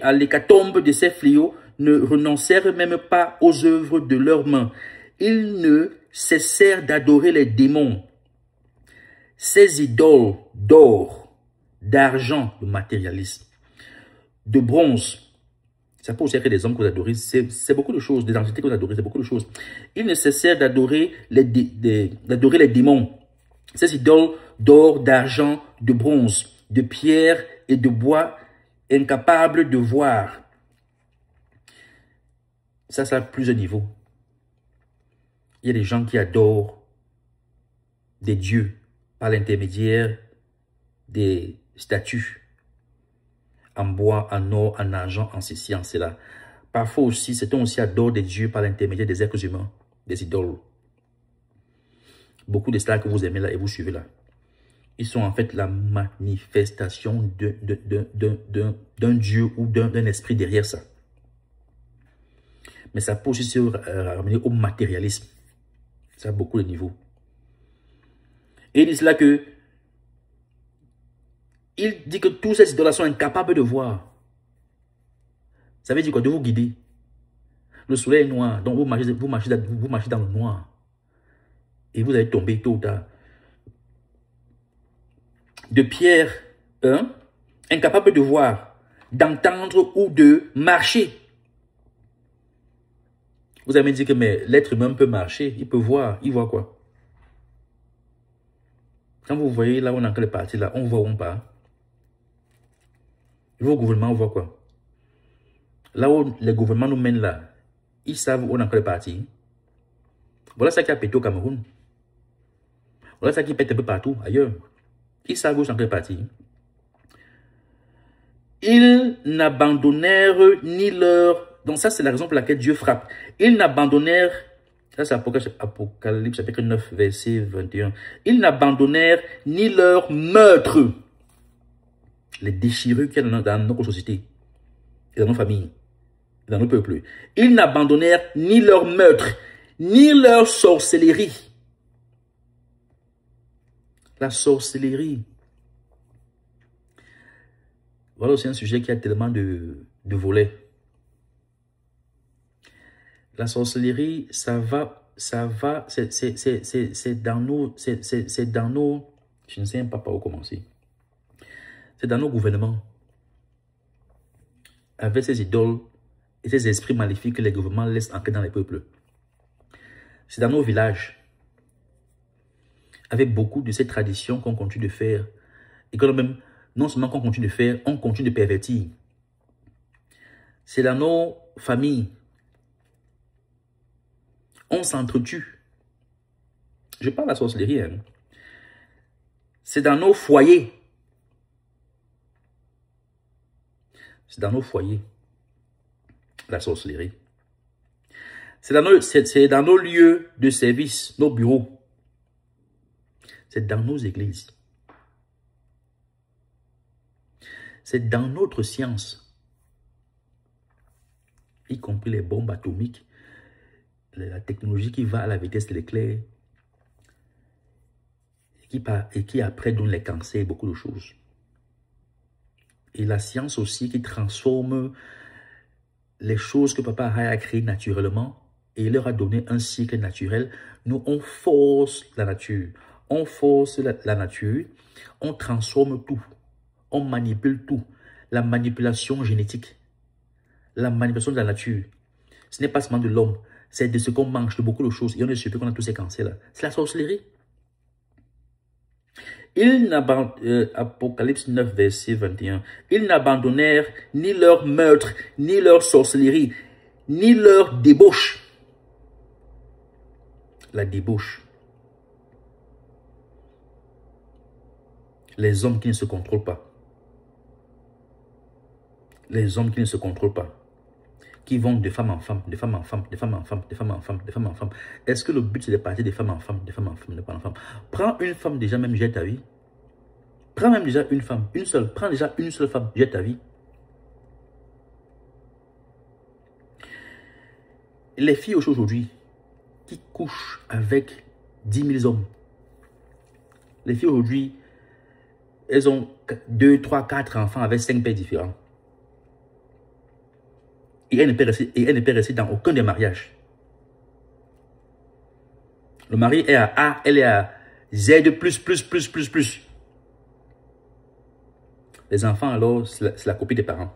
à l'hécatombe de ces fléaux ne renoncèrent même pas aux œuvres de leurs mains. Ils ne cessèrent d'adorer les démons. Ces idoles d'or, d'argent, le matérialisme, de bronze. Ça peut aussi être des hommes que vous adorez. C'est beaucoup de choses. Des entités que vous adorez. C'est beaucoup de choses. Ils ne cessèrent d'adorer les démons. Ces idoles d'or, d'argent, de bronze, de pierre et de bois, incapables de voir. Ça a plusieurs niveaux. Il y a des gens qui adorent des dieux par l'intermédiaire des statues. En bois, en or, en argent, en ceci, en cela. Parfois aussi, certains aussi adorent des dieux par l'intermédiaire des êtres humains, des idoles. Beaucoup de stars que vous aimez là et vous suivez là, ils sont en fait la manifestation d'un dieu ou d'un esprit derrière ça. Mais ça peut aussi se ramener au matérialisme. Ça a beaucoup de niveaux. Et il dit cela que il dit que tous ces idoles sont incapables de voir. Ça veut dire quoi? De vous guider. Le soleil est noir, donc vous marchez dans le noir. Et vous allez tomber tôt ou tard. De pierre, incapable de voir, d'entendre ou de marcher. Vous avez dit que l'être humain peut marcher, il peut voir. Il voit quoi? Quand vous voyez là où on est en train de partir, là, on voit où on part. Vos gouvernements voient quoi? Là où les gouvernements nous mènent là, ils savent où on est en train de partir. Voilà ça qui a pété au Cameroun. Voilà ça qui pète un peu partout ailleurs. Ils savent où ils sont en train de partir. Ils n'abandonnèrent ni leur... Donc ça, c'est la raison pour laquelle Dieu frappe. Ils n'abandonnèrent... Ça, c'est Apocalypse chapitre 9, verset 21. Ils n'abandonnèrent ni leur meurtre. Les déchirures qu'il y a dans notre société, dans nos familles, dans nos peuples. Ils n'abandonnèrent ni leur meurtre, ni leur sorcellerie. La sorcellerie. Voilà aussi un sujet qui a tellement de volets. La sorcellerie, c'est dans nos, je ne sais même pas par où commencer. C'est dans nos gouvernements. Avec ces idoles et ces esprits maléfiques que les gouvernements laissent entrer dans les peuples. C'est dans nos villages. avec beaucoup de ces traditions qu'on continue de faire. Et quand même, non seulement qu'on continue de faire, on continue de pervertir. C'est dans nos familles. On s'entretue. Je parle de la sorcellerie. Hein. C'est dans nos foyers. C'est dans nos foyers. La sorcellerie. C'est dans nos lieux de service, nos bureaux. C'est dans nos églises. C'est dans notre science. Y compris les bombes atomiques, la technologie qui va à la vitesse de l'éclair et qui après donne les cancers et beaucoup de choses. Et la science aussi qui transforme les choses que Papa Ahaya a créées naturellement et leur a donné un cycle naturel. Nous, on force la nature. On force la nature. On transforme tout. On manipule tout. La manipulation génétique. La manipulation de la nature. Ce n'est pas seulement de l'homme. C'est de ce qu'on mange, de beaucoup de choses. Et on est surpris qu'on a tous ces cancers-là. C'est la sorcellerie. Apocalypse 9, verset 21. Ils n'abandonnèrent ni leur meurtre, ni leur sorcellerie, ni leur débauche. La débauche. Les hommes qui ne se contrôlent pas. Les hommes qui ne se contrôlent pas. Qui vont de femme en femme, de femme en femme, de femme en femme, de femme en femme, de femme en femme. Est-ce que le but c'est de partir de femme en femme, de femme en femme, de femme en femme? Prends une femme déjà, même jette ta vie. Prends même déjà une femme, une seule. Prends déjà une seule femme, jette ta vie. Les filles aujourd'hui qui couchent avec 10 000 hommes. Les filles aujourd'hui, elles ont 2, 3, 4 enfants avec 5 pères différents. Et elle ne peut rester dans aucun des mariages. Le mari est à A, elle est à Z+++++. Les enfants, alors, c'est la copie des parents.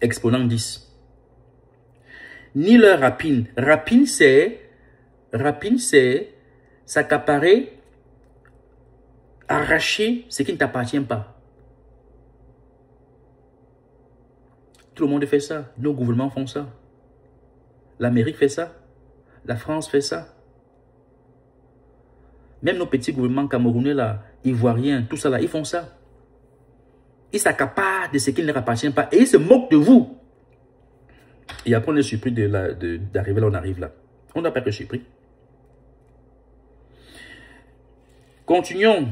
Exponent 10. Ni leur rapine. Rapine, c'est s'accaparer, arracher ce qui ne t'appartient pas. Tout le monde fait ça. Nos gouvernements font ça. L'Amérique fait ça. La France fait ça. Même nos petits gouvernements camerounais, là, ivoiriens, tout ça, là, ils font ça. Ils s'accaparent de ce qui ne leur appartient pas et ils se moquent de vous. Et après, on est surpris d'arriver là où on arrive là. On n'a pas été surpris. Continuons.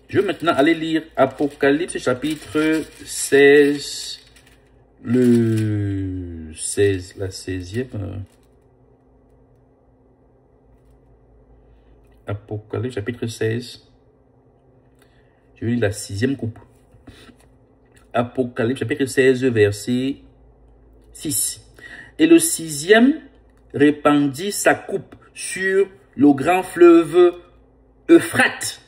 Je vais maintenant aller lire Apocalypse chapitre 16. Le 16, la 16e. Apocalypse chapitre 16. Je lis la 6e coupe. Apocalypse chapitre 16, verset 6. Et le 6e répandit sa coupe sur le grand fleuve Euphrate.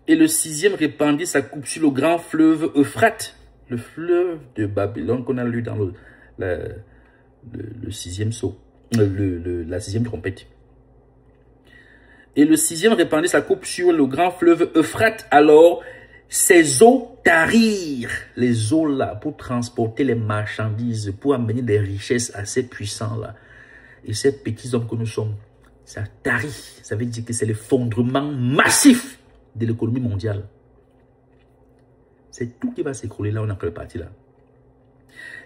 Et le 6e répandit sa coupe sur le grand fleuve Euphrate, le fleuve de Babylone qu'on a lu dans le 6e saut, la 6e trompette. Et le 6e répandit sa coupe sur le grand fleuve Euphrate. Alors, ces eaux tarirent, les eaux là, pour transporter les marchandises, pour amener des richesses assez puissantes là. Et ces petits hommes que nous sommes, ça tarit. Ça veut dire que c'est l'effondrement massif de l'économie mondiale. C'est tout qui va s'écrouler là, on a que le parti là.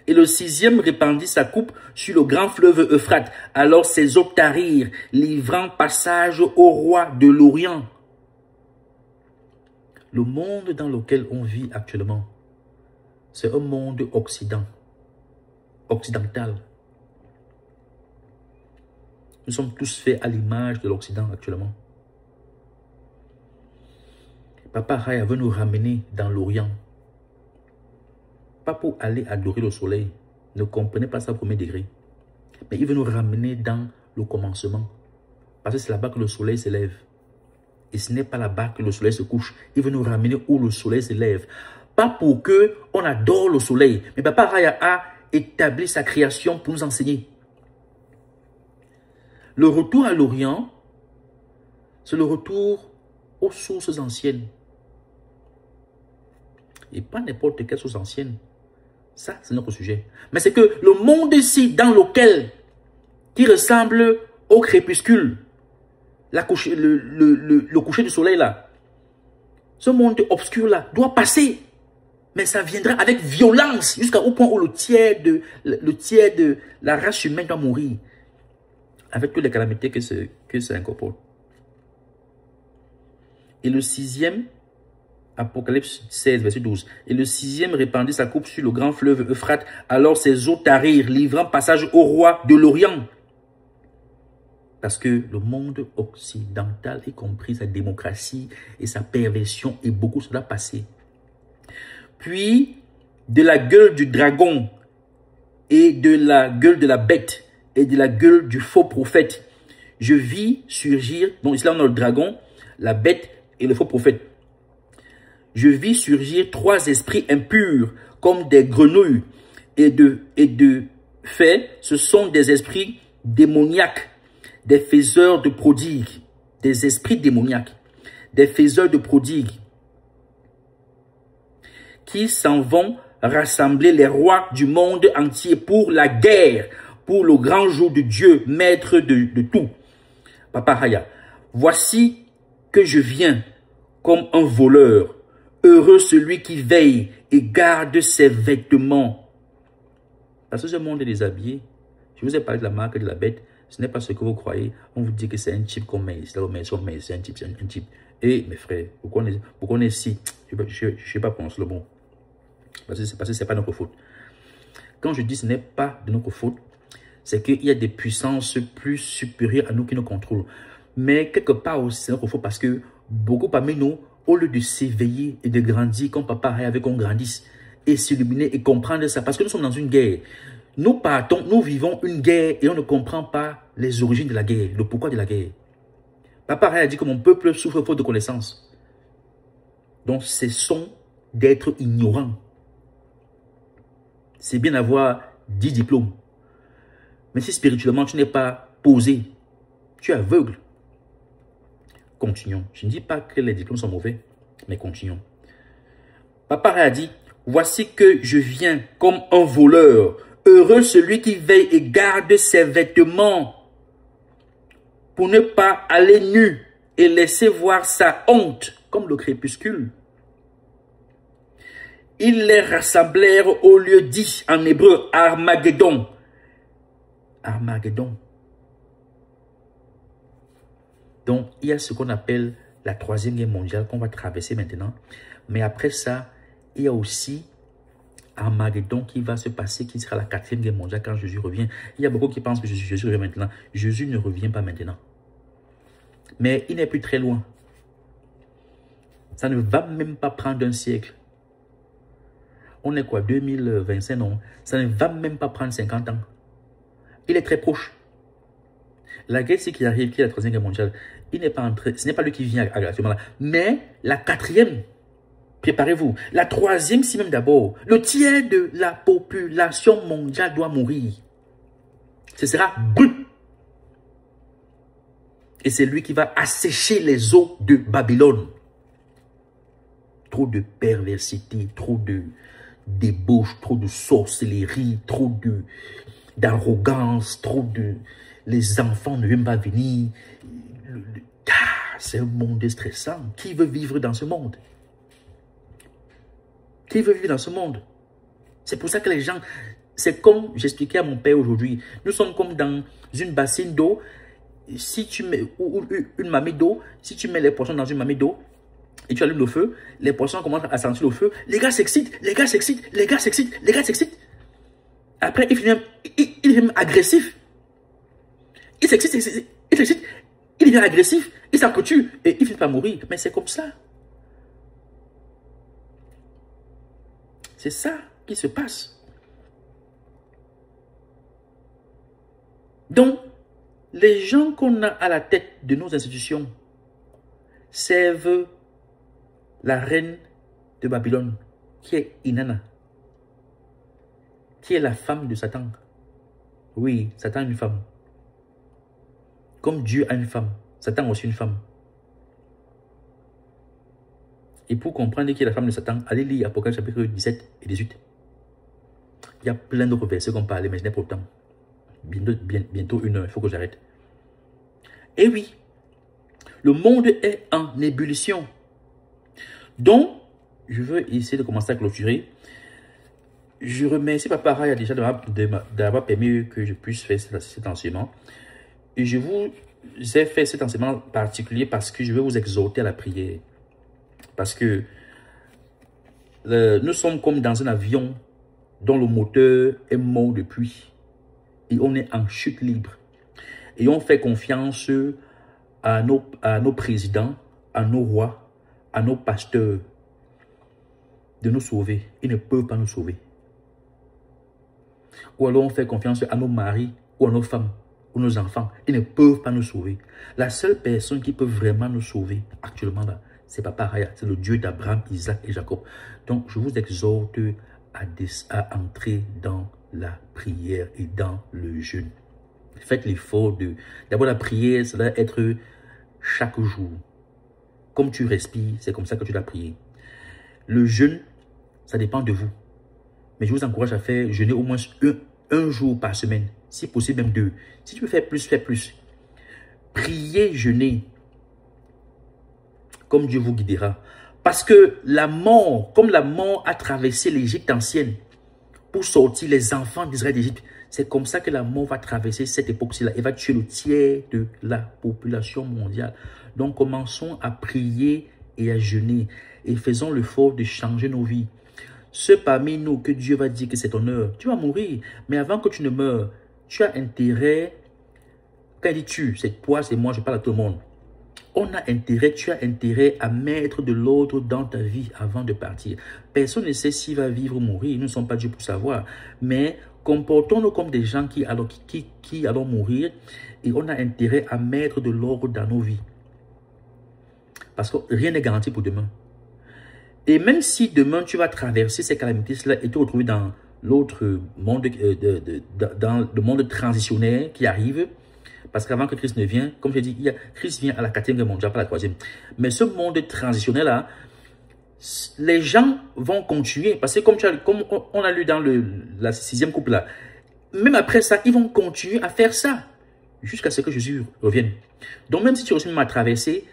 Et le 6e répandit sa coupe sur le grand fleuve Euphrate. Alors ces eaux tarirent, livrant passage au roi de l'Orient. Le monde dans lequel on vit actuellement, c'est un monde occidental. Nous sommes tous faits à l'image de l'Occident actuellement. Papa Ahaya veut nous ramener dans l'Orient. Pas pour aller adorer le soleil. Ne comprenez pas ça au premier degré. Mais il veut nous ramener dans le commencement. Parce que c'est là-bas que le soleil se lève. Et ce n'est pas là-bas que le soleil se couche. Il veut nous ramener où le soleil se lève. Pas pour que on adore le soleil. Mais Papa Ahaya a établi sa création pour nous enseigner. Le retour à l'Orient, c'est le retour aux sources anciennes. Et pas n'importe quelle source ancienne. Ça, c'est notre sujet. Mais c'est que le monde ici, dans lequel, qui ressemble au crépuscule, le coucher du soleil là, ce monde obscur là, doit passer. Mais ça viendra avec violence, jusqu'au point où le tiers de la race humaine doit mourir. Avec toutes les calamités que ça incorpore. Et le sixième, Apocalypse 16, verset 12. Et le sixième répandit sa coupe sur le grand fleuve Euphrate. Alors ses eaux tarirent, livrant passage au roi de l'Orient. Parce que le monde occidental, y compris sa démocratie et sa perversion, et beaucoup cela passé. Puis, de la gueule du dragon et de la gueule de la bête et de la gueule du faux prophète, je vis surgir, donc ici là on a le dragon, la bête et le faux prophète. Je vis surgir 3 esprits impurs comme des grenouilles et de fait, ce sont des esprits démoniaques, des faiseurs de prodigues, des esprits démoniaques, des faiseurs de prodigues, qui s'en vont rassembler les rois du monde entier pour la guerre, pour le grand jour de Dieu, maître de tout. Papa Haya, voici que je viens comme un voleur. Heureux celui qui veille et garde ses vêtements. Parce que ce monde est déshabillé. Je vous ai parlé de la marque de la bête. Ce n'est pas ce que vous croyez. On vous dit que c'est un type comme Maïs. C'est un type. Et mes frères, pourquoi on est ici? Je ne sais pas prononcer le bon. Parce que ce n'est pas notre faute. Quand je dis ce n'est pas de notre faute, c'est qu'il y a des puissances plus supérieures à nous qui nous contrôlent. Mais quelque part aussi, c'est notre faute parce que beaucoup parmi nous, au lieu de s'éveiller et de grandir comme papa avait qu'on grandisse et s'illuminer et comprendre ça, parce que nous sommes dans une guerre. Nous partons, nous vivons une guerre et on ne comprend pas les origines de la guerre, le pourquoi de la guerre. Papa a dit que mon peuple souffre faute de connaissance. Donc, cessons d'être ignorants. C'est bien d'avoir 10 diplômes. Mais si spirituellement tu n'es pas posé, tu es aveugle. Continuons. Je ne dis pas que les diplômes sont mauvais, mais continuons. Papa a dit, voici que je viens comme un voleur. Heureux celui qui veille et garde ses vêtements pour ne pas aller nu et laisser voir sa honte comme le crépuscule. Ils les rassemblèrent au lieu dit en hébreu Armageddon. Armageddon. Donc, il y a ce qu'on appelle la 3e guerre mondiale qu'on va traverser maintenant. Mais après ça, il y a aussi Armageddon qui va se passer, qui sera la 4e guerre mondiale quand Jésus revient. Il y a beaucoup qui pensent que Jésus revient maintenant. Jésus ne revient pas maintenant. Mais il n'est plus très loin. Ça ne va même pas prendre un siècle. On est quoi, 2025, non? Ça ne va même pas prendre 50 ans. Il est très proche. La guerre, c'est qui arrive, qui est la 3e guerre mondiale. Il n'est pas entré, ce n'est pas lui qui vient actuellement là. Mais la 4e, préparez-vous. La 3e, si même d'abord, le tiers de la population mondiale doit mourir. Ce sera brut. Et c'est lui qui va assécher les eaux de Babylone. Trop de perversité, trop de débauche, trop de sorcellerie, trop d'arrogance, trop de... Les enfants ne viennent pas venir. C'est un monde stressant. Qui veut vivre dans ce monde? Qui veut vivre dans ce monde? C'est pour ça que les gens... C'est comme j'expliquais à mon père aujourd'hui. Nous sommes comme dans une bassine d'eau. Si tu mets ou une marmite d'eau, si tu mets les poissons dans une marmite d'eau et tu allumes le feu, les poissons commencent à sentir le feu. Les gars s'excitent, les gars s'excitent, les gars s'excitent, les gars s'excitent. Après, il devient agressif. Il s'excite, il devient agressif, il s'accroche et il finit par mourir. Mais c'est comme ça. C'est ça qui se passe. Donc, les gens qu'on a à la tête de nos institutions servent la reine de Babylone, qui est Inanna, qui est la femme de Satan. Oui, Satan est une femme. Comme Dieu a une femme, Satan a aussi une femme. Et pour comprendre qui est la femme de Satan, allez lire Apocalypse chapitre 17 et 18. Il y a plein d'autres versets qu'on parlait, mais je n'ai pas le temps. Bientôt 1 heure, il faut que j'arrête. Et oui, le monde est en ébullition. Donc, je veux essayer de commencer à clôturer. Je remercie Papa Raya déjà d'avoir permis que je puisse faire cet enseignement. Et je vous ai fait cet enseignement particulier parce que je veux vous exhorter à la prière. Parce que nous sommes comme dans un avion dont le moteur est mort depuis. Et on est en chute libre. Et on fait confiance à nos présidents, à nos rois, à nos pasteurs de nous sauver. Ils ne peuvent pas nous sauver. Ou alors on fait confiance à nos maris ou à nos femmes ou nos enfants. Ils ne peuvent pas nous sauver. La seule personne qui peut vraiment nous sauver actuellement là, c'est Papa Raya. C'est le Dieu d'Abraham, Isaac et Jacob. Donc je vous exhorte à entrer dans la prière et dans le jeûne. Faites l'effort d'abord la prière, ça doit être chaque jour. Comme tu respires, c'est comme ça que tu dois prier. Le jeûne, ça dépend de vous. Mais je vous encourage à faire jeûner au moins un jour par semaine. Si possible, même 2. Si tu peux faire plus, fais plus. Priez, jeûnez. Comme Dieu vous guidera. Parce que la mort, comme la mort a traversé l'Égypte ancienne pour sortir les enfants d'Israël d'Égypte, c'est comme ça que la mort va traverser cette époque-ci-là. Elle va tuer le tiers de la population mondiale. Donc commençons à prier et à jeûner. Et faisons l'effort de changer nos vies. Ceux parmi nous que Dieu va dire que c'est ton heure, tu vas mourir. Mais avant que tu ne meurs, tu as intérêt, quand il dit tu, c'est toi, c'est moi, je parle à tout le monde. On a intérêt, tu as intérêt à mettre de l'ordre dans ta vie avant de partir. Personne ne sait s'il va vivre ou mourir, nous ne sommes pas Dieu pour savoir. Mais comportons-nous comme des gens qui allons mourir et on a intérêt à mettre de l'ordre dans nos vies. Parce que rien n'est garanti pour demain. Et même si demain tu vas traverser ces calamités-là et te retrouver dans l'autre monde, dans le monde transitionnel qui arrive, parce qu'avant que Christ ne vienne, comme je dis, Christ vient à la 4e guerre mondiale, pas la 3e. Mais ce monde transitionnel-là, les gens vont continuer. Parce que comme on a lu dans la 6e couple là, même après ça, ils vont continuer à faire ça. Jusqu'à ce que Jésus revienne. Donc même si tu réussis même à traverser,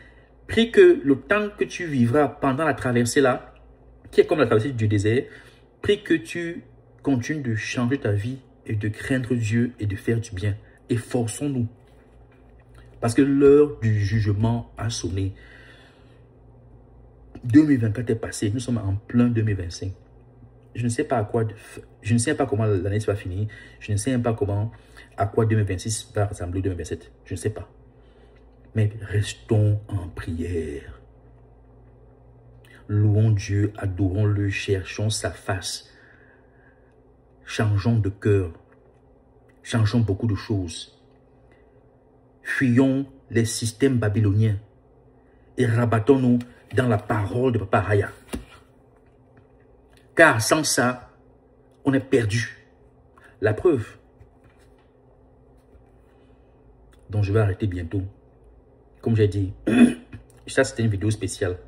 prie que le temps que tu vivras pendant la traversée là, qui est comme la traversée du désert, prie que tu continues de changer ta vie et de craindre Dieu et de faire du bien. Efforçons-nous. Parce que l'heure du jugement a sonné. 2024 est passé, nous sommes en plein 2025. Je ne sais pas comment l'année va finir. Je ne sais même pas à quoi 2026 va ressembler 2027. Je ne sais pas. Mais restons en prière. Louons Dieu, adorons-le, cherchons sa face. Changeons de cœur. Changeons beaucoup de choses. Fuyons les systèmes babyloniens et rabattons-nous dans la parole de Papa Raya. Car sans ça, on est perdu. La preuve. Donc je vais arrêter bientôt. Comme j'ai dit, ça c'était une vidéo spéciale.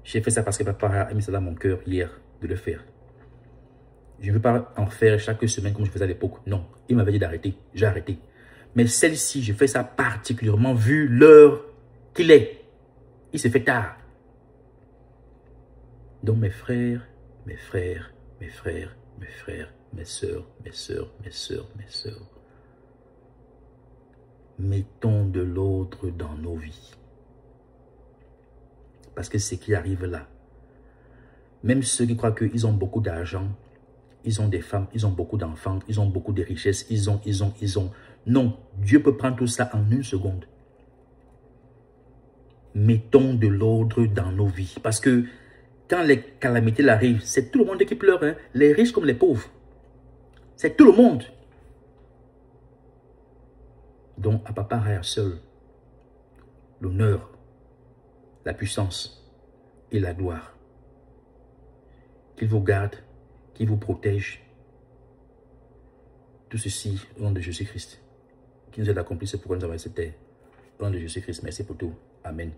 J'ai fait ça parce que Papa a mis ça dans mon cœur hier de le faire. Je ne veux pas en faire chaque semaine comme je faisais à l'époque. Non, il m'avait dit d'arrêter. J'ai arrêté. Mais celle-ci, je fais ça particulièrement vu l'heure qu'il est. Il se fait tard. Donc mes frères, mes frères, mes frères, mes frères, mes sœurs, mes sœurs, mes sœurs, mes sœurs. Mettons de l'ordre dans nos vies. Parce que ce qui arrive là, même ceux qui croient qu'ils ont beaucoup d'argent, ils ont des femmes, ils ont beaucoup d'enfants, ils ont beaucoup de richesses, ils ont. Non, Dieu peut prendre tout ça en 1 seconde. Mettons de l'ordre dans nos vies. Parce que quand les calamités arrivent, c'est tout le monde qui pleure, hein? Les riches comme les pauvres. C'est tout le monde. Donc, à Papa Raya seul, l'honneur, la puissance et la gloire. Qu'il vous garde, qu'il vous protège. Tout ceci au nom de Jésus-Christ. qui nous aide à accomplir ce pourquoi nous avons cette terre. Au nom de Jésus-Christ, merci pour tout. Amen.